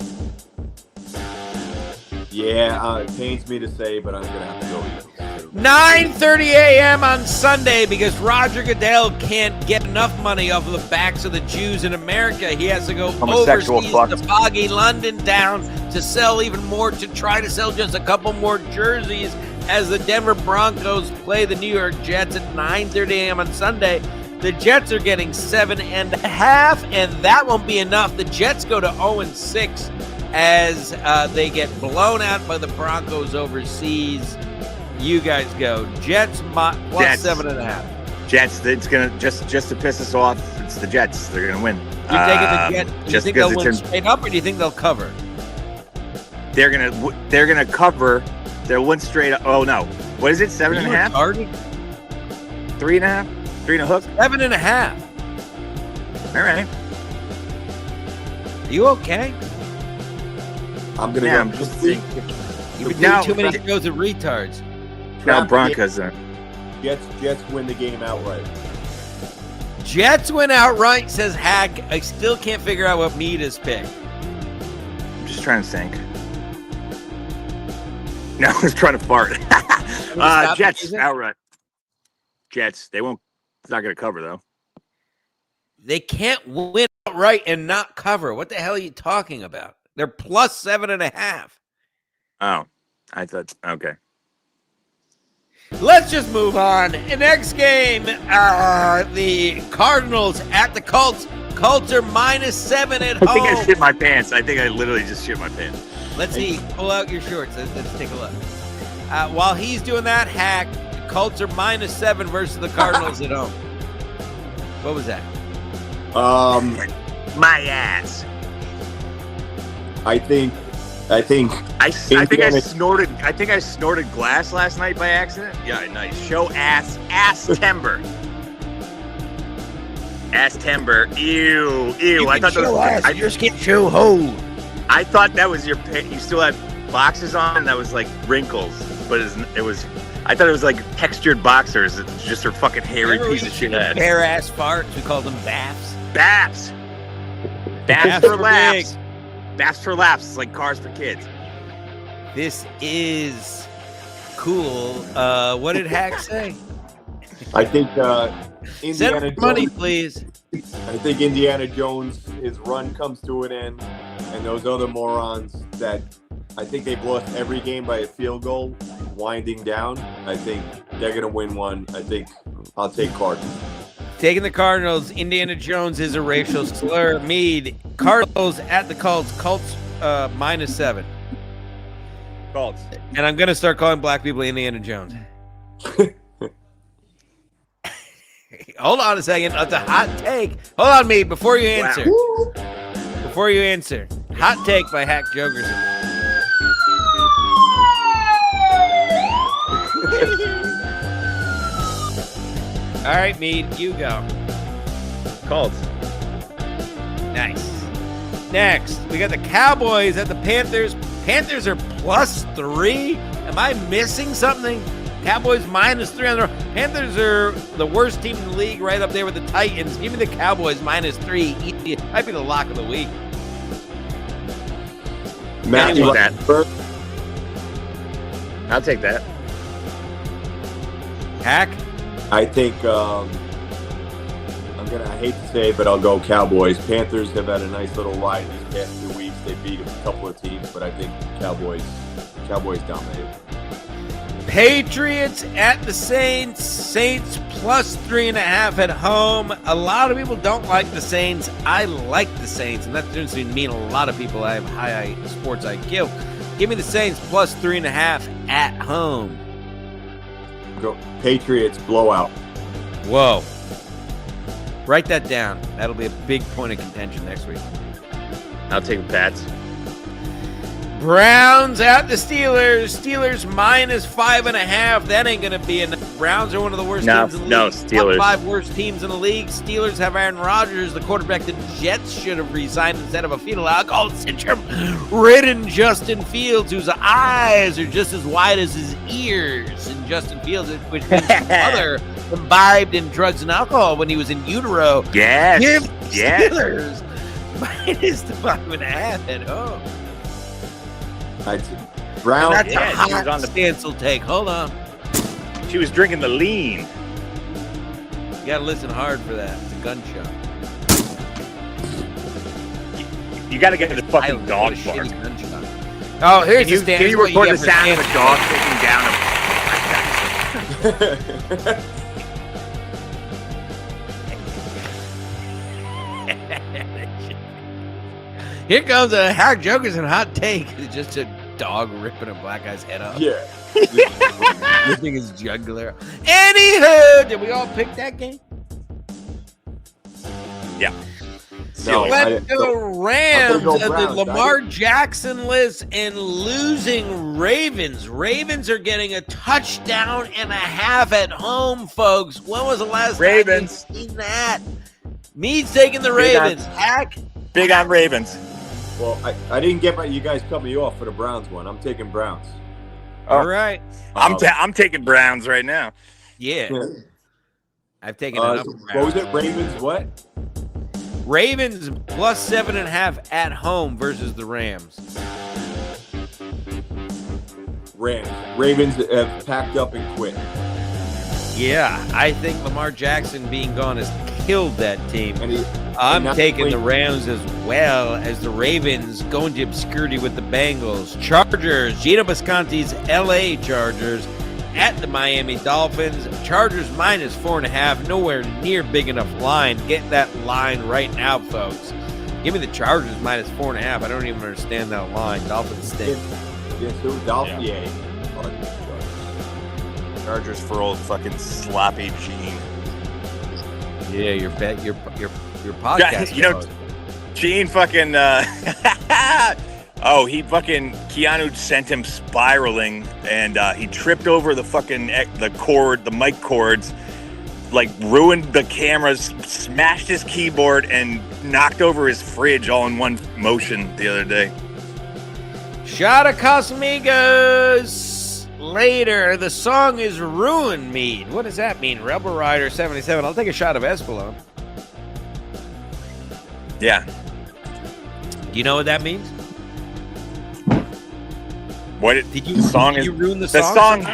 yeah, it pains me to say, but I'm gonna have to go Eagles. 9:30 a.m. on Sunday because Roger Goodell can't get enough money off of the backs of the Jews in America. He has to go Homosexual overseas fuck. to foggy London town to sell even more, to try to sell just a couple more jerseys as the Denver Broncos play the New York Jets at 9:30 a.m. on Sunday. The Jets are getting 7.5, and that won't be enough. The Jets go to 0-6 as they get blown out by the Broncos overseas. You guys go Jets plus Jets. 7.5. Jets. It's gonna just to piss us off. It's the Jets. They're gonna win. You take it the Jets. Do you think they'll win straight up, or do you think they'll cover? They're gonna cover. They'll win straight up. Oh no, what is it? 7.5? 3.5? 3 and a hook? 7.5. All right. Are you okay? I'm gonna Yeah, go. I'm just thinking. You've been Now- doing too many shows of retards. Now Broncos. Jets win the game outright. Jets win outright, says Hack. I still can't figure out what Mead has picked. I'm just trying to think. No, I was trying to fart. Stop Jets music? outright. Jets. They won't. It's not going to cover though. They can't win outright and not cover. What the hell are you talking about? They're plus 7.5. Oh, I thought. Okay. Let's just move on. Next game, the Cardinals at the Colts. Colts are -7 at home. I think I shit my pants. I think I literally just shit my pants. Let's see. Pull out your shorts. Let's take a look. While he's doing that, Hack, the Colts are -7 versus the Cardinals at home. What was that? My ass. I think I think I Indiana- snorted. I think I snorted glass last night by accident. Yeah, nice. Show ass timber. Ass timber. Ew. I thought that was. I just can't show hole. I thought that was your. You still had boxers on. That was like wrinkles, but it was. I thought it was like textured boxers. It's just her fucking hairy piece of shit head. Bare ass farts. We call them baths. Baps. Baps for laps. Baps for laps. It's like cars for kids. This is cool. What did Hack say? I think Send Indiana money, Jones. please. I think Indiana Jones, his run comes to an end, and those other morons that I think they've lost every game by a field goal, winding down. I think they're gonna win one. I think I'll take Cardinals. Taking the Cardinals. Indiana Jones is a racial slur. Mead. Cardinals at the Colts. Colts -7. Colts. And I'm gonna start calling black people Indiana Jones. Hold on a second. That's a hot take. Hold on, Mead. Before you answer. Before you answer. Hot take by Hack Jokerson. All right, Mead, you go. Colts. Nice. Next, we got the Cowboys at the Panthers. Panthers are +3. Am I missing something? Cowboys -3 on the road. Panthers are the worst team in the league, right up there with the Titans. Give me the Cowboys -3. It might be the lock of the week. Matthew, I'll take that. I'll take that. Hack. I think I hate to say it, but I'll go Cowboys. Panthers have had a nice little ride these past 2 weeks. They beat a couple of teams, but I think Cowboys dominate. Patriots at the Saints. Saints +3.5 at home. A lot of people don't like the Saints. I like the Saints, and that doesn't mean a lot of people. I have high sports IQ. Give me the Saints +3.5 at home. Go Patriots blowout. Whoa. Write that down. That'll be a big point of contention next week. I'll take the Pats. Browns at the Steelers. Steelers -5.5. That ain't going to be enough. Browns are one of the worst teams in the league. No, Steelers. Top 5 worst teams in the league. Steelers have Aaron Rodgers, the quarterback. The Jets should have resigned instead of a fetal alcohol syndrome-ridden Justin Fields, whose eyes are just as wide as his ears. And Justin Fields, which means his mother imbibed in drugs and alcohol when he was in utero. Yes. Give Yes. Steelers -5.5 at home. Brown. That's Yeah, a she hot was on the- stance will take. Hold on. She was drinking the lean. You got to listen hard for that. It's a gunshot. You got to get to the fucking What dog a bark. shitty gunshot. Oh, here's the stance. Can you What record get the for sound of a standing. dog taking down a... Here comes a Hack Jokers and hot take. It's just a dog ripping a black guy's head off. Yeah. Lifting his jugular. Anywho, did we all pick that game? Yeah. No, Let's go Rams go of the Browns. Lamar Jackson list and losing Ravens. Ravens are getting a touchdown and a half at home, folks. When was the last Ravens. time you seen that? Mead's taking the Big on- Ravens. Hack. Big on Ravens. Well, I didn't get you guys cut me off for the Browns one. I'm taking Browns. All right. I'm taking Browns right now. Yeah. Yeah. I've taken it up. So what was it? Ravens what? Ravens plus 7.5 at home versus the Rams. Rams. Ravens have packed up and quit. Yeah, I think Lamar Jackson being gone has killed that team. And I'm not taking the playing- Rams as well as the Ravens go into obscurity with the Bengals. Chargers, Gino Bisconti's LA Chargers at the Miami Dolphins. Chargers minus 4.5, nowhere near big enough line. Get that line right now, folks. Give me the Chargers minus 4.5. I don't even understand that line. Dolphins stink. Yeah, so Dolphins. Yeah. Chargers for old fucking sloppy Gene. Yeah, your podcast. You know, host. Gene fucking he fucking Keanu sent him spiraling, and he tripped over the fucking the mic cords, like ruined the cameras, smashed his keyboard, and knocked over his fridge all in one motion the other day. Shot of Casamigos. Later, the song is Ruin Mead. What does that mean? Rebel Rider 77. I'll take a shot of Espolon. Yeah. Do you know what that means? What Did you, the song did is you ruin the the song?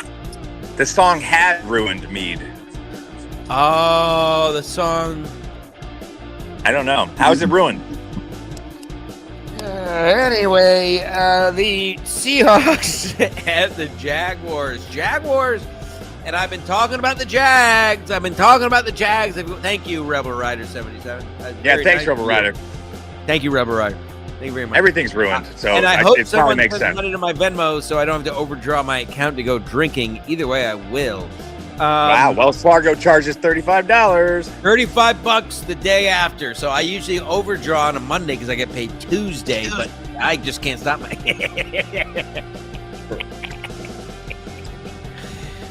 The song had ruined Mead. Oh, the song. I don't know. How is it ruined? Anyway, the Seahawks at the Jaguars. Jaguars, and I've been talking about the Jags. Thank you, Rebel Rider 77. Yeah, thanks, Rebel Rider. Thank you, Rebel Rider. Thank you very much. Everything's ruined, so and I hope it probably someone makes puts sense. money to my Venmo so I don't have to overdraw my account to go drinking. Either way, I will. Wow, Wells Fargo charges $35. $35 the day after. So I usually overdraw on a Monday because I get paid Tuesday, but I just can't stop my.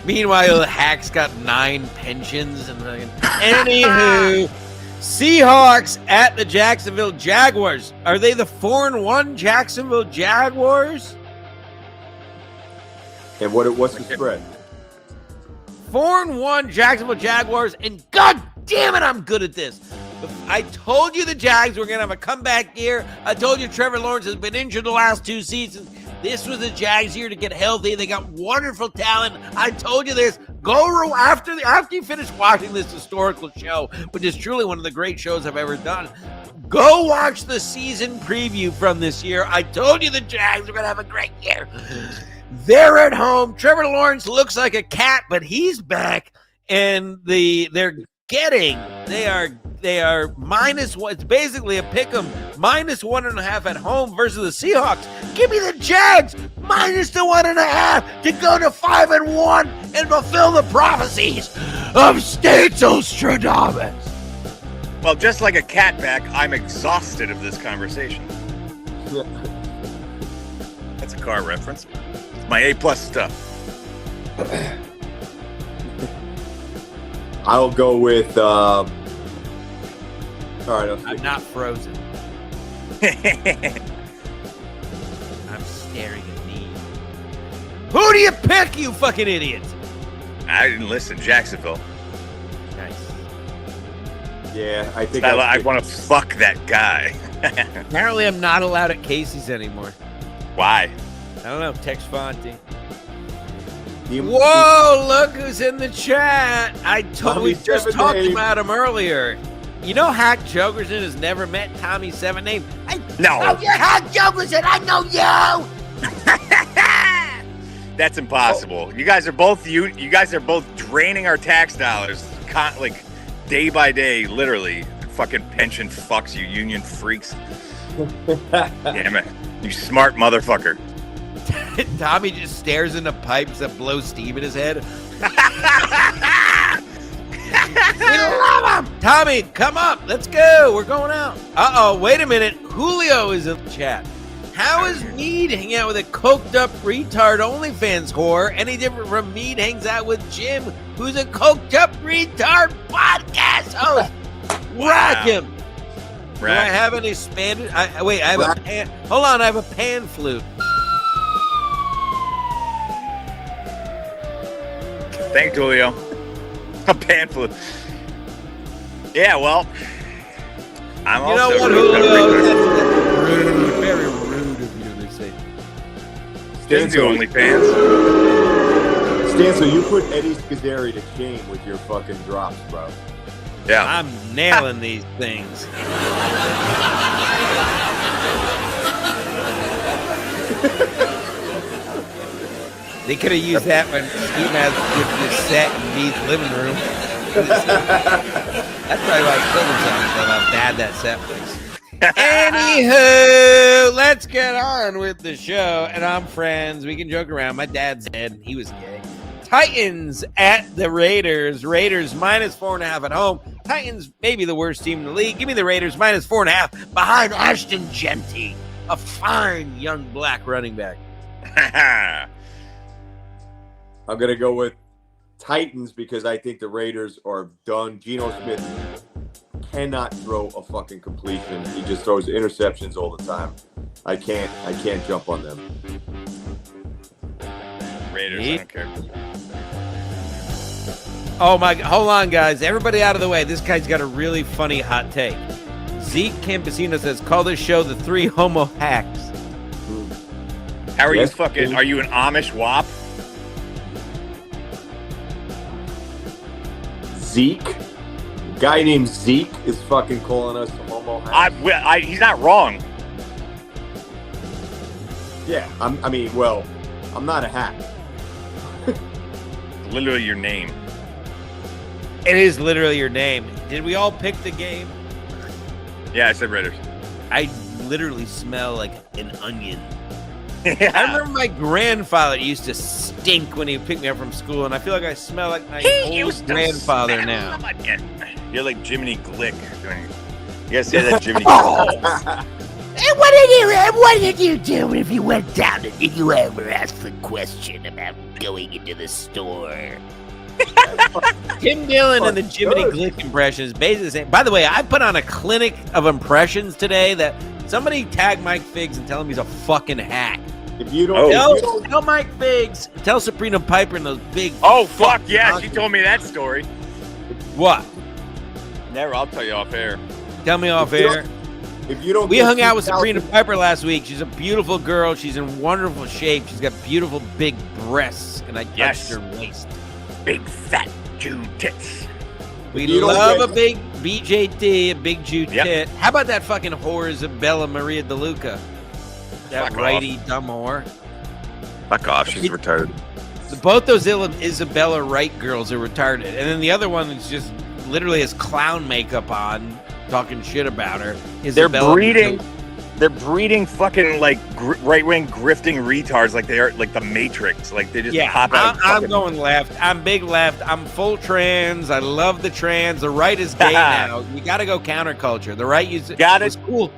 Meanwhile, the hack's got 9 pensions and anywho. Seahawks at the Jacksonville Jaguars. Are they the 4-1 Jacksonville Jaguars? And what's the spread? 4-1 Jacksonville Jaguars, and god damn it, I'm good at this. I told you the Jags were going to have a comeback year. I told you Trevor Lawrence has been injured the last 2 seasons. This was the Jags year to get healthy. They got wonderful talent. I told you this. Go after you finish watching this historical show, which is truly one of the great shows I've ever done. Go watch the season preview from this year. I told you the Jags are going to have a great year. They're at home. Trevor Lawrence looks like a cat, but he's back, and they are minus one. It's basically a pick 'em minus 1.5 at home versus the Seahawks. Give me the Jags minus the 1.5 to go to 5-1 and fulfill the prophecies of Statostradamus. Well, just like a cat back, I'm exhausted of this conversation. That's a car reference. It's my A+ stuff. I'll go with. All right, I'm not frozen. I'm staring at me. Who do you pick, you fucking idiots? I didn't listen. Jacksonville. Nice. Yeah, I think I want to fuck that guy. Apparently, I'm not allowed at Casey's anymore. Why? I don't know. Text Fonte. He- Whoa! Look who's in the chat. We just Seven talked Name. about him earlier. You know, Hack Jokerson has never met Tommy Seven Name. No. Oh, you're Hack Jokerson. I know you. That's impossible. You guys are both draining our tax dollars, like day by day, literally. Fucking pension fucks, you union freaks. Damn it. You smart motherfucker. Tommy just stares into pipes that blow steam in his head. We love him. Tommy, come up. Let's go. We're going out. Uh-oh, wait a minute. Julio is in the chat. How is Mead hanging out with a coked-up retard OnlyFans whore any different from Mead hangs out with Jim, who's a coked-up retard podcast host? Rack him. Do I have any Spanish? Wait, I have a pan. Hold on, I have a pan flute. Thanks, Julio. A pan flute. Yeah, well, I'm You know also what, Julio? That's rude. Very rude of you, they say. Didn't do OnlyFans. Stan, so you put Eddie Scudery to shame with your fucking drops, bro. Yeah. I'm nailing these things. They could have used that when Steve has the set in Mead's living room. That's probably why he killed himself, so how bad that set was. Anywho, let's get on with the show. And I'm friends. We can joke around. My dad's dead. He was gay. Titans at the Raiders. Raiders minus 4.5 at home. Titans maybe the worst team in the league. Give me the Raiders minus 4.5 behind Ashton Genty, a fine young black running back. I'm going to go with Titans because I think the Raiders are done. Geno Smith cannot throw a fucking completion. He just throws interceptions all the time. I can't jump on them. Raiders, I don't care. Oh my, hold on guys. Everybody out of the way. This guy's got a really funny hot take. Zeke Campesino says, call this show the 3 homo hacks. How are Yes, you fucking, please. are you an Amish wop? Zeke? Guy named Zeke is fucking calling us the homo hacks. He's not wrong. Yeah, I'm not a hack. Literally your name. It is literally your name. Did we all pick the game? Yeah, I said Raiders. I literally smell like an onion. I Yeah. remember my grandfather used to stink when he picked me up from school, and I feel like I smell like my old grandfather now. You're like Jiminy Glick. You guys say that Jiminy Glick. And what did you do if you went down and did you ever ask the question about going into the store? Tim Dillon and the Jiminy Glick impression is basically the same. By the way, I put on a clinic of impressions today that somebody tag Mike Figs and tell him he's a fucking hack. If you don't, Tell Mike Figs, tell Sabrina Piper and those big. Oh, fuck yeah. She told me that story. What? Never. I'll tell you off air. Tell me off air. if you don't, We get hung out with 2,000 Sabrina Piper last week. She's a beautiful girl. She's in wonderful shape. She's got beautiful big breasts, and I touched Yes. her waist. Big fat Jew tits. We You don't love get- a big BJT, a big Jew Yep. tit. How about that fucking whore Isabella Maria DeLuca? That Fuck righty dumb whore. Fuck off. She's retarded. Both those Isabella Wright girls are retarded, and then the other one is just literally has clown makeup on, talking shit about her. They're Isabella breeding. They're breeding fucking like right-wing grifting retards like they are like the Matrix. Like they just Yeah, pop out. I'm going left. I'm big left. I'm full trans. I love the trans. The right is gay now. You got to go counterculture. The right was cool.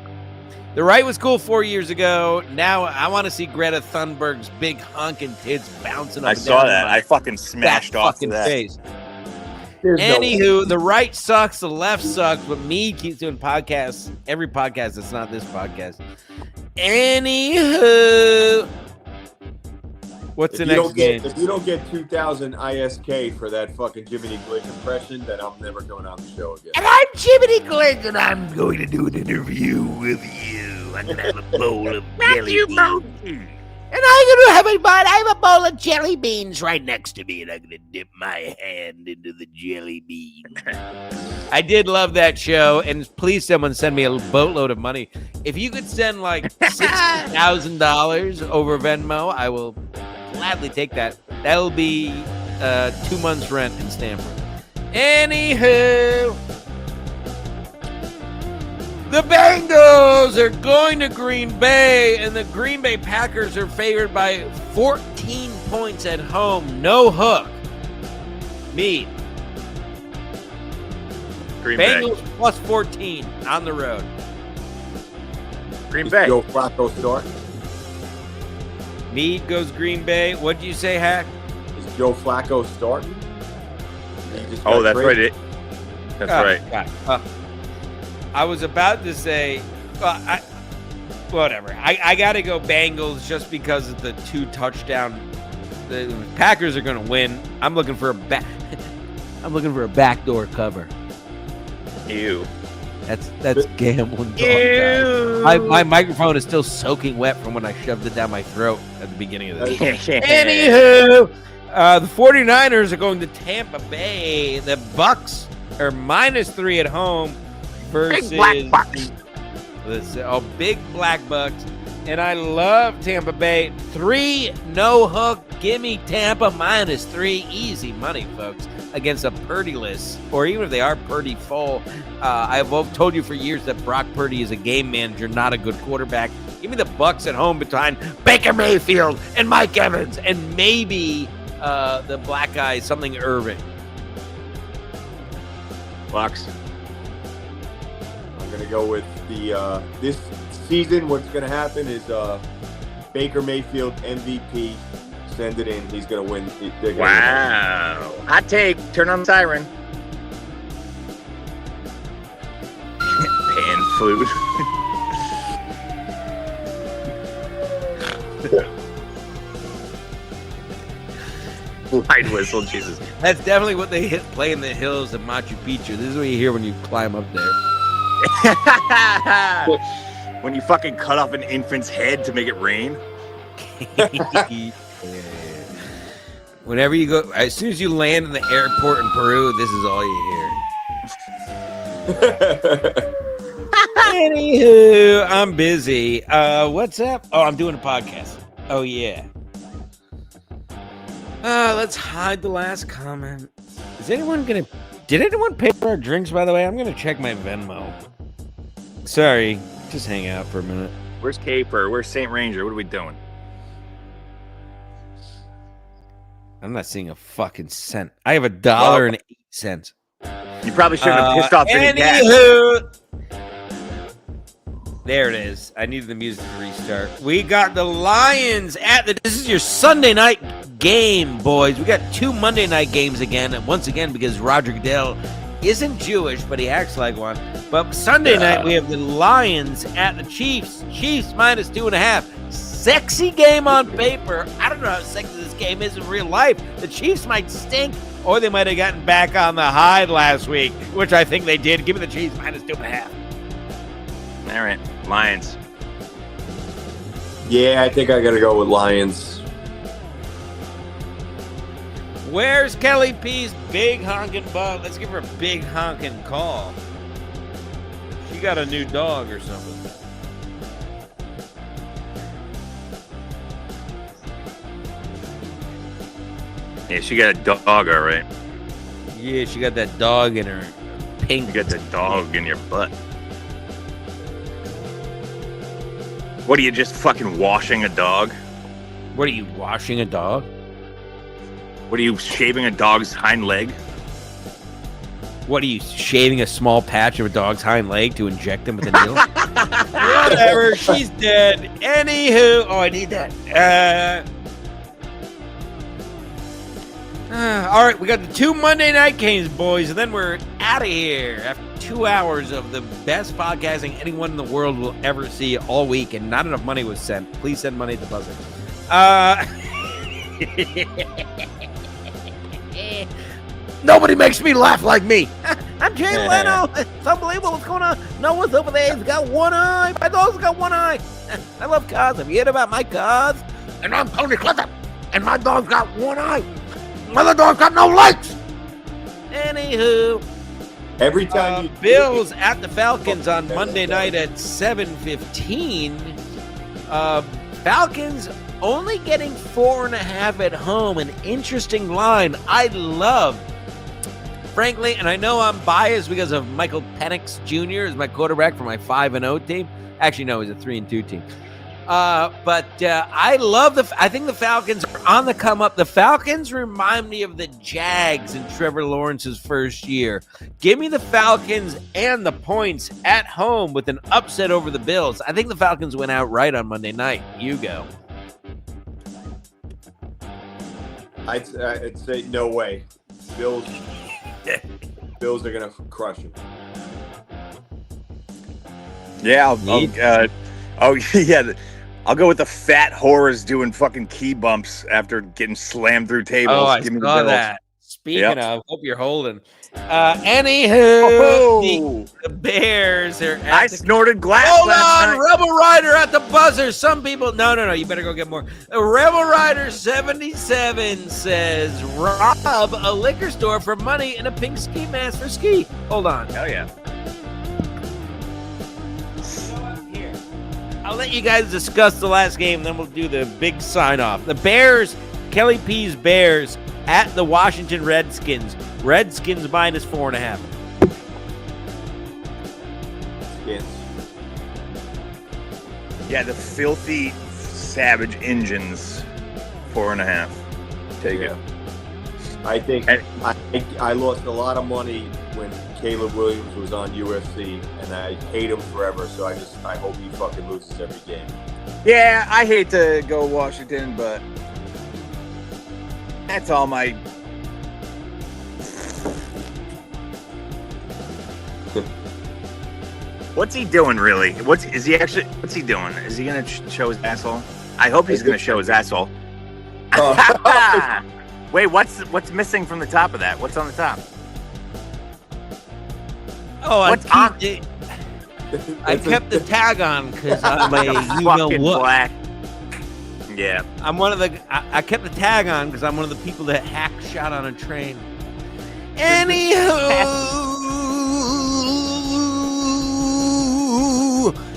The right was cool 4 years ago. Now I want to see Greta Thunberg's big honking tits bouncing up I and saw down that. my I fucking smashed fat off fucking to that. face. There's no- Anywho, the right sucks, the left sucks, but me keeps doing podcasts. Every podcast that's not this podcast. Anywho, what's the next game? If you don't get 2,000 ISK for that fucking Jiminy Glick impression, then I'm never coming on the show again. And I'm Jiminy Glick, and I'm going to do an interview with you. I'm going to have a bowl of jelly beans. And I'm going to have I have a bowl of jelly beans right next to me, and I'm going to dip my hand into the jelly bean. I did love that show, and please someone send me a boatload of money. If you could send like $60,000 over Venmo, I will gladly take that. That'll be 2 months' rent in Stanford. Anywho, The Bengals are going to Green Bay, and the Green Bay Packers are favored by 14 points at home. No hook. Mead. Green Bengals Bay. plus 14 on the road. Green Does Bay. Joe Flacco start? Mead goes Green Bay. What do you say, Hack? Is Joe Flacco starting? He just Oh, got that's traded. right. That's right. God. I was about to say, whatever. I got to go Bengals just because of the 2 touchdown. The Packers are going to win. I'm looking for a backdoor cover. Ew. That's gambling. Ew. My microphone is still soaking wet from when I shoved it down my throat at the beginning of this. Anywho. Anywho, the 49ers are going to Tampa Bay. The Bucks are -3 at home versus Big black Bucks. Big black Bucks. And I love Tampa Bay. 3 no hook. Give me Tampa -3. Easy money, folks, against a Purdy-less, or even if they are Purdy full. I've told you for years that Brock Purdy is a game manager, not a good quarterback. Give me the Bucks at home behind Baker Mayfield and Mike Evans and maybe the black guy, something Irving. Bucks. I'm going to go with the this season. What's going to happen is Baker Mayfield MVP. Send it in. He's going to win. They're gonna Wow. Hot take. Turn on the siren. Pan flute. Light whistle, Jesus. That's definitely what they play in the hills of Machu Picchu. This is what you hear when you climb up there. When you fucking cut off an infant's head to make it rain. Whenever you go, as soon as you land in the airport in Peru, this is all you hear. Anywho, I'm busy. What's up? Oh, I'm doing a podcast. Oh, yeah. Let's hide the last comment. Did anyone pay for our drinks, by the way? I'm going to check my Venmo. Sorry. Just hang out for a minute. Where's Caper? Where's St. Ranger? What are we doing? I'm not seeing a fucking cent. I have $1.08. You probably shouldn't have pissed off any gas. Anywho, there it is. I needed the music to restart. We got the Lions this is your Sunday night game, boys. We got 2 Monday night games again. And once again, because Roger Goodell isn't Jewish, but he acts like one. But Sunday night, we have the Lions at the Chiefs. Chiefs -2.5. Sexy game on paper. I don't know how sexy this game is in real life. The Chiefs might stink, or they might have gotten back on the hide last week, which I think they did. Give me the Chiefs -2.5. All right, Lions. Yeah, I think I got to go with Lions. Where's Kelly P's big honking butt? Let's give her a big honking call. She got a new dog or something. Yeah, she got a dog, all right. Yeah, she got that dog in her pink. You got the dog in your butt. What are you, just fucking washing a dog? What are you, washing a dog? What are you, shaving a dog's hind leg? What are you, shaving a small patch of a dog's hind leg to inject him with a needle? Whatever, she's dead. Anywho, I need that. All right, we got the 2 Monday night games, boys, and then we're out of here after 2 hours of the best podcasting anyone in the world will ever see all week, and not enough money was sent. Please send money at the buzzer. Nobody makes me laugh like me. I'm Jay Leno. It's unbelievable what's going on. Noah's over there. He's got one eye. My dog's got one eye. I love cars. Have you heard about my cars? And I'm Tony Clifford. And my dog's got one eye. My other dog's got no legs. Anywho. Every time you Bills at the Falcons on Monday night at 7:15. Falcons only getting 4.5 at home. An interesting line. I love frankly, and I know I'm biased because of Michael Penix Jr. as my quarterback for my 5-0 team. Actually, no, he's a 3-2 team. But I love I think the Falcons are on the come up. The Falcons remind me of the Jags in Trevor Lawrence's first year. Give me the Falcons and the points at home with an upset over the Bills. I think the Falcons went out right on Monday night. You go. I'd say no way. Bills are gonna crush him. Yeah, I'll go with the fat whores doing fucking key bumps after getting slammed through tables. Oh, I Give me the saw Bills. that. Speaking of, hope you're holding. Anywho, Oh, the Bears are I snorted glass Hold last on, night. Rebel Rider at the buzzer. Some people, no, you better go get more. Rebel Rider 77 says, rob a liquor store for money in a pink ski mask for ski. Hold on. Hell yeah. Here. I'll let you guys discuss the last game, then we'll do the big sign off. The Bears, Kelly P's Bears at the Washington Redskins. Redskins minus 4.5. Yes. Yeah, the filthy savage engines 4.5. Take it. I think I lost a lot of money when Caleb Williams was on UFC, and I hate him forever. So I hope he fucking loses every game. Yeah, I hate to go Washington, but that's all my. What's he doing, really? What's he doing? Is he gonna show his asshole? I hope he's gonna show his asshole. Wait, what's missing from the top of that? What's on the top? Oh, What's I kept the tag on because I'm a you know Fucking what. black. Yeah. I'm one of the. I kept the tag on because I'm one of the people that hack shot on a train. Anywho,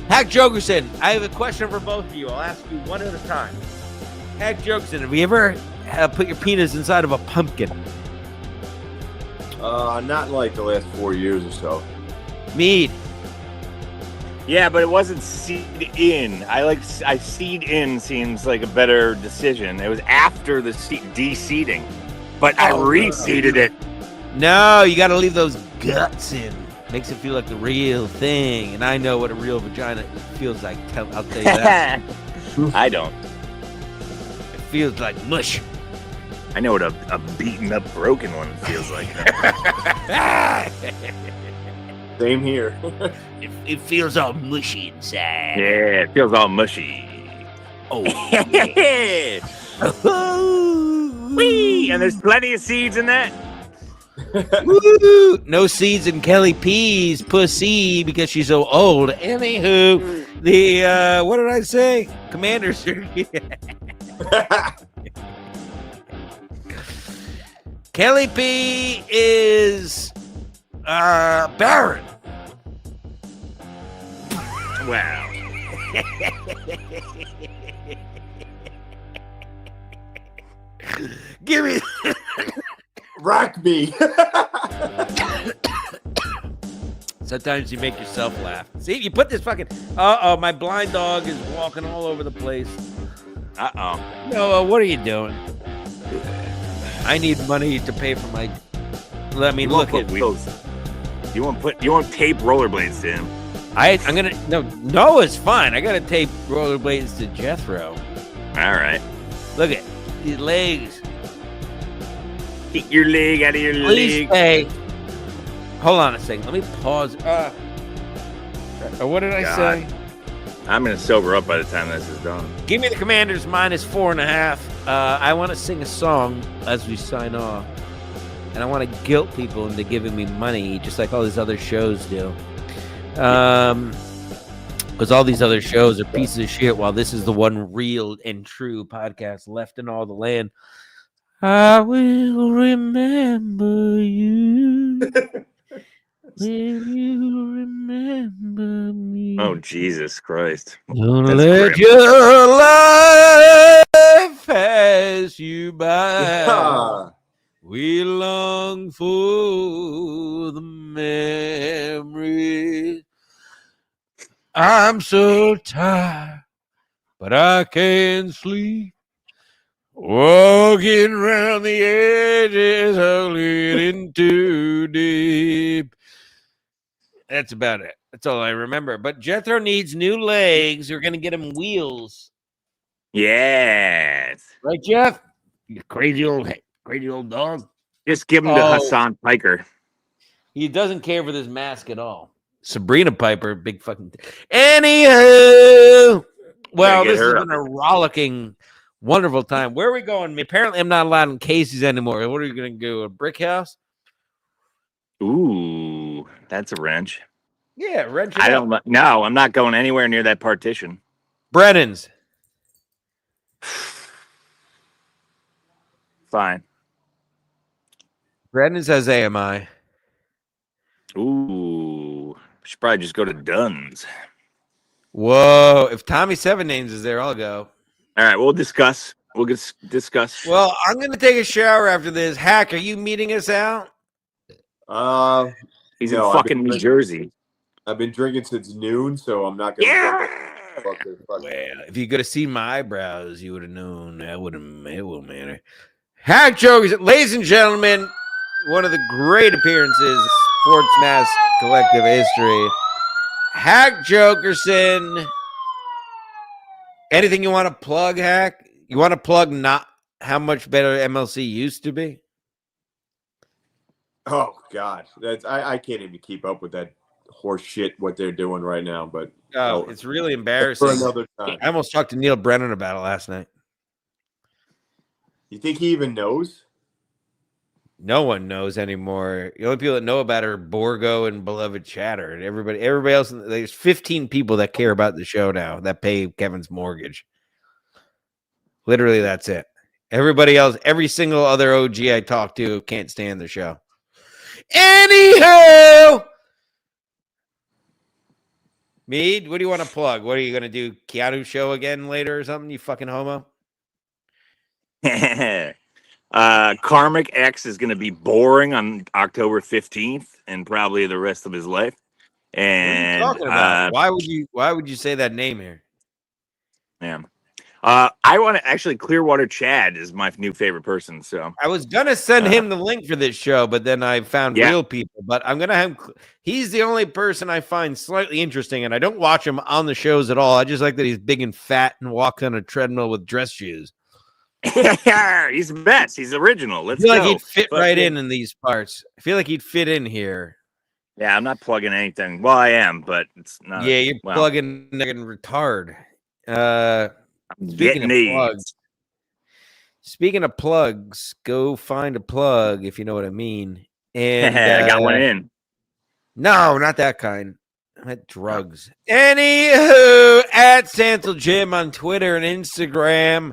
Hack Jokerson, I have a question for both of you. I'll ask you one at a time. Hack Jokerson, have you ever put your penis inside of a pumpkin? Not in like the last 4 years or so. Mead. Yeah, but it wasn't seed in. I seed in seems like a better decision. It was after the de-seeding, but I reseeded it. No, you got to leave those guts in. Makes it feel like the real thing. And I know what a real vagina feels like. I'll tell you that. I don't. It feels like mush. I know what a beaten up, broken one feels like. Same here. It feels all mushy inside. Yeah, it feels all mushy. Oh, Whee! And there's plenty of seeds in that. Woo! No seeds in Kelly P's pussy because she's so old. Anywho, the what did I say? Commanders. Kelly P is Baron. Wow. Give me. Rock me. Sometimes you make yourself laugh. See, you put this fucking. My blind dog is walking all over the place. No, what are you doing? I need money to pay for my. I mean, look at wheels. You want tape rollerblades to him? I'm gonna no, it's fine. I gotta tape rollerblades to Jethro. All right. Look at these legs. Get your leg out of your Please leg. pay. Hold on a second. Let me pause. What did I say? I'm gonna sober up by the time this is done. Give me the Commanders minus 4.5. I want to sing a song as we sign off, and I want to guilt people into giving me money, just like all these other shows do. Because all these other shows are pieces of shit, while this is the one real and true podcast left in all the land. I will remember you. Will you remember me? Oh, Jesus Christ. Don't That's let grim. your life pass you by. We long for memories. I'm so tired, but I can't sleep. Walking around the edges, of leading too deep. That's about it. That's all I remember. But Jethro needs new legs. We're going to get him wheels. Yes. Right, Jeff? You crazy old dog. Just give him to Hassan Piker. He doesn't care for this mask at all. Sabrina Piper, big fucking. Anywho, well, this has been a rollicking, wonderful time. Where are we going? Apparently, I'm not allowed in Casey's anymore. What are you going to do? A brick house? Ooh, that's a wrench. Yeah, wrench. I don't. No, I'm not going anywhere near that partition. Brennan's. Fine. Brennan's has AMI. Ooh, should probably just go to Dunn's. Whoa! If Tommy Seven Names is there, I'll go. All right, we'll discuss. We'll discuss. Well, I'm going to take a shower after this. Hack, are you meeting us out? He's in fucking New Jersey. I've been drinking since noon, so I'm not gonna. Well, if you could have seen my eyebrows, you would have known. It wouldn't matter. Hack Jokers, ladies and gentlemen, one of the great appearances in Sports Mass Collective history. Hack Jokerson. Anything you want to plug, Hack? You want to plug not how much better MLC used to be? Oh God, that's I can't even keep up with that horse shit what they're doing right now. But it's really embarrassing. For another time. I almost talked to Neil Brennan about it last night. You think he even knows? No one knows anymore. The only people that know about it are Borgo and Beloved Chatter, and everybody else. There's 15 people that care about the show now that pay Kevin's mortgage. Literally, that's it. Everybody else, every single other OG I talk to can't stand the show. Anywho, Mead, what do you want to plug? What are you going to do? Keanu show again later or something? You fucking homo. Karmic X is going to be boring on October 15th and probably the rest of his life. And what are you talking about? Why would you say that name here? Yeah. I want to actually Clearwater Chad is my new favorite person. So I was gonna send him the link for this show, but then I found real people. But I'm gonna have. He's the only person I find slightly interesting, and I don't watch him on the shows at all. I just like that he's big and fat and walks on a treadmill with dress shoes. He's the best. He's original. Let's I feel go. like he'd fit right in these parts. I feel like he'd fit in here. Yeah, I'm not plugging anything. Well, I am, but it's not. Yeah, you're plugging retard. Speaking of plugs, go find a plug if you know what I mean. And I got one in. No, not that kind. I meant drugs. Anywho, at Santal Jim on Twitter and Instagram.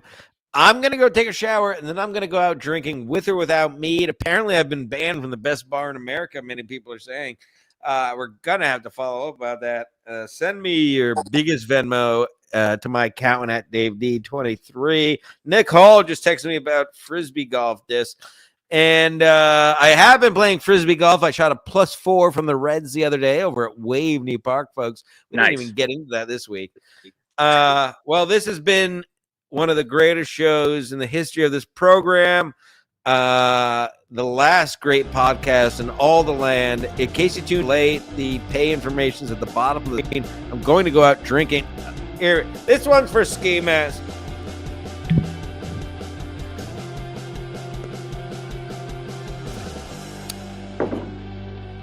I'm going to go take a shower, and then I'm going to go out drinking with or without mead. Apparently, I've been banned from the best bar in America, many people are saying. We're going to have to follow up about that. Send me your biggest Venmo to my account at DaveD23. Nick Hall just texted me about Frisbee golf disc. And I have been playing Frisbee golf. I shot a +4 from the Reds the other day over at Waveney Park, folks. We didn't even get into that this week. Well, this has been one of the greatest shows in the history of this program. The last great podcast in all the land. In case you tuned late, the pay information is at the bottom of the screen. I'm going to go out drinking. Here, this one's for Ski Mask.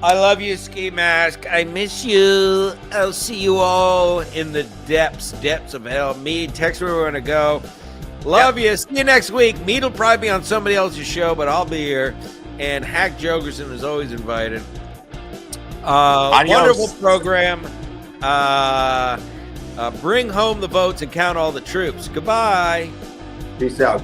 I love you, Ski Mask. I miss you. I'll see you all in the depths of hell. Me, text where we're going to go. Love you. See you next week. Meat will probably be on somebody else's show, but I'll be here. And Hack Jokerson is always invited. Wonderful program. Bring home the votes and count all the troops. Goodbye. Peace out, guys.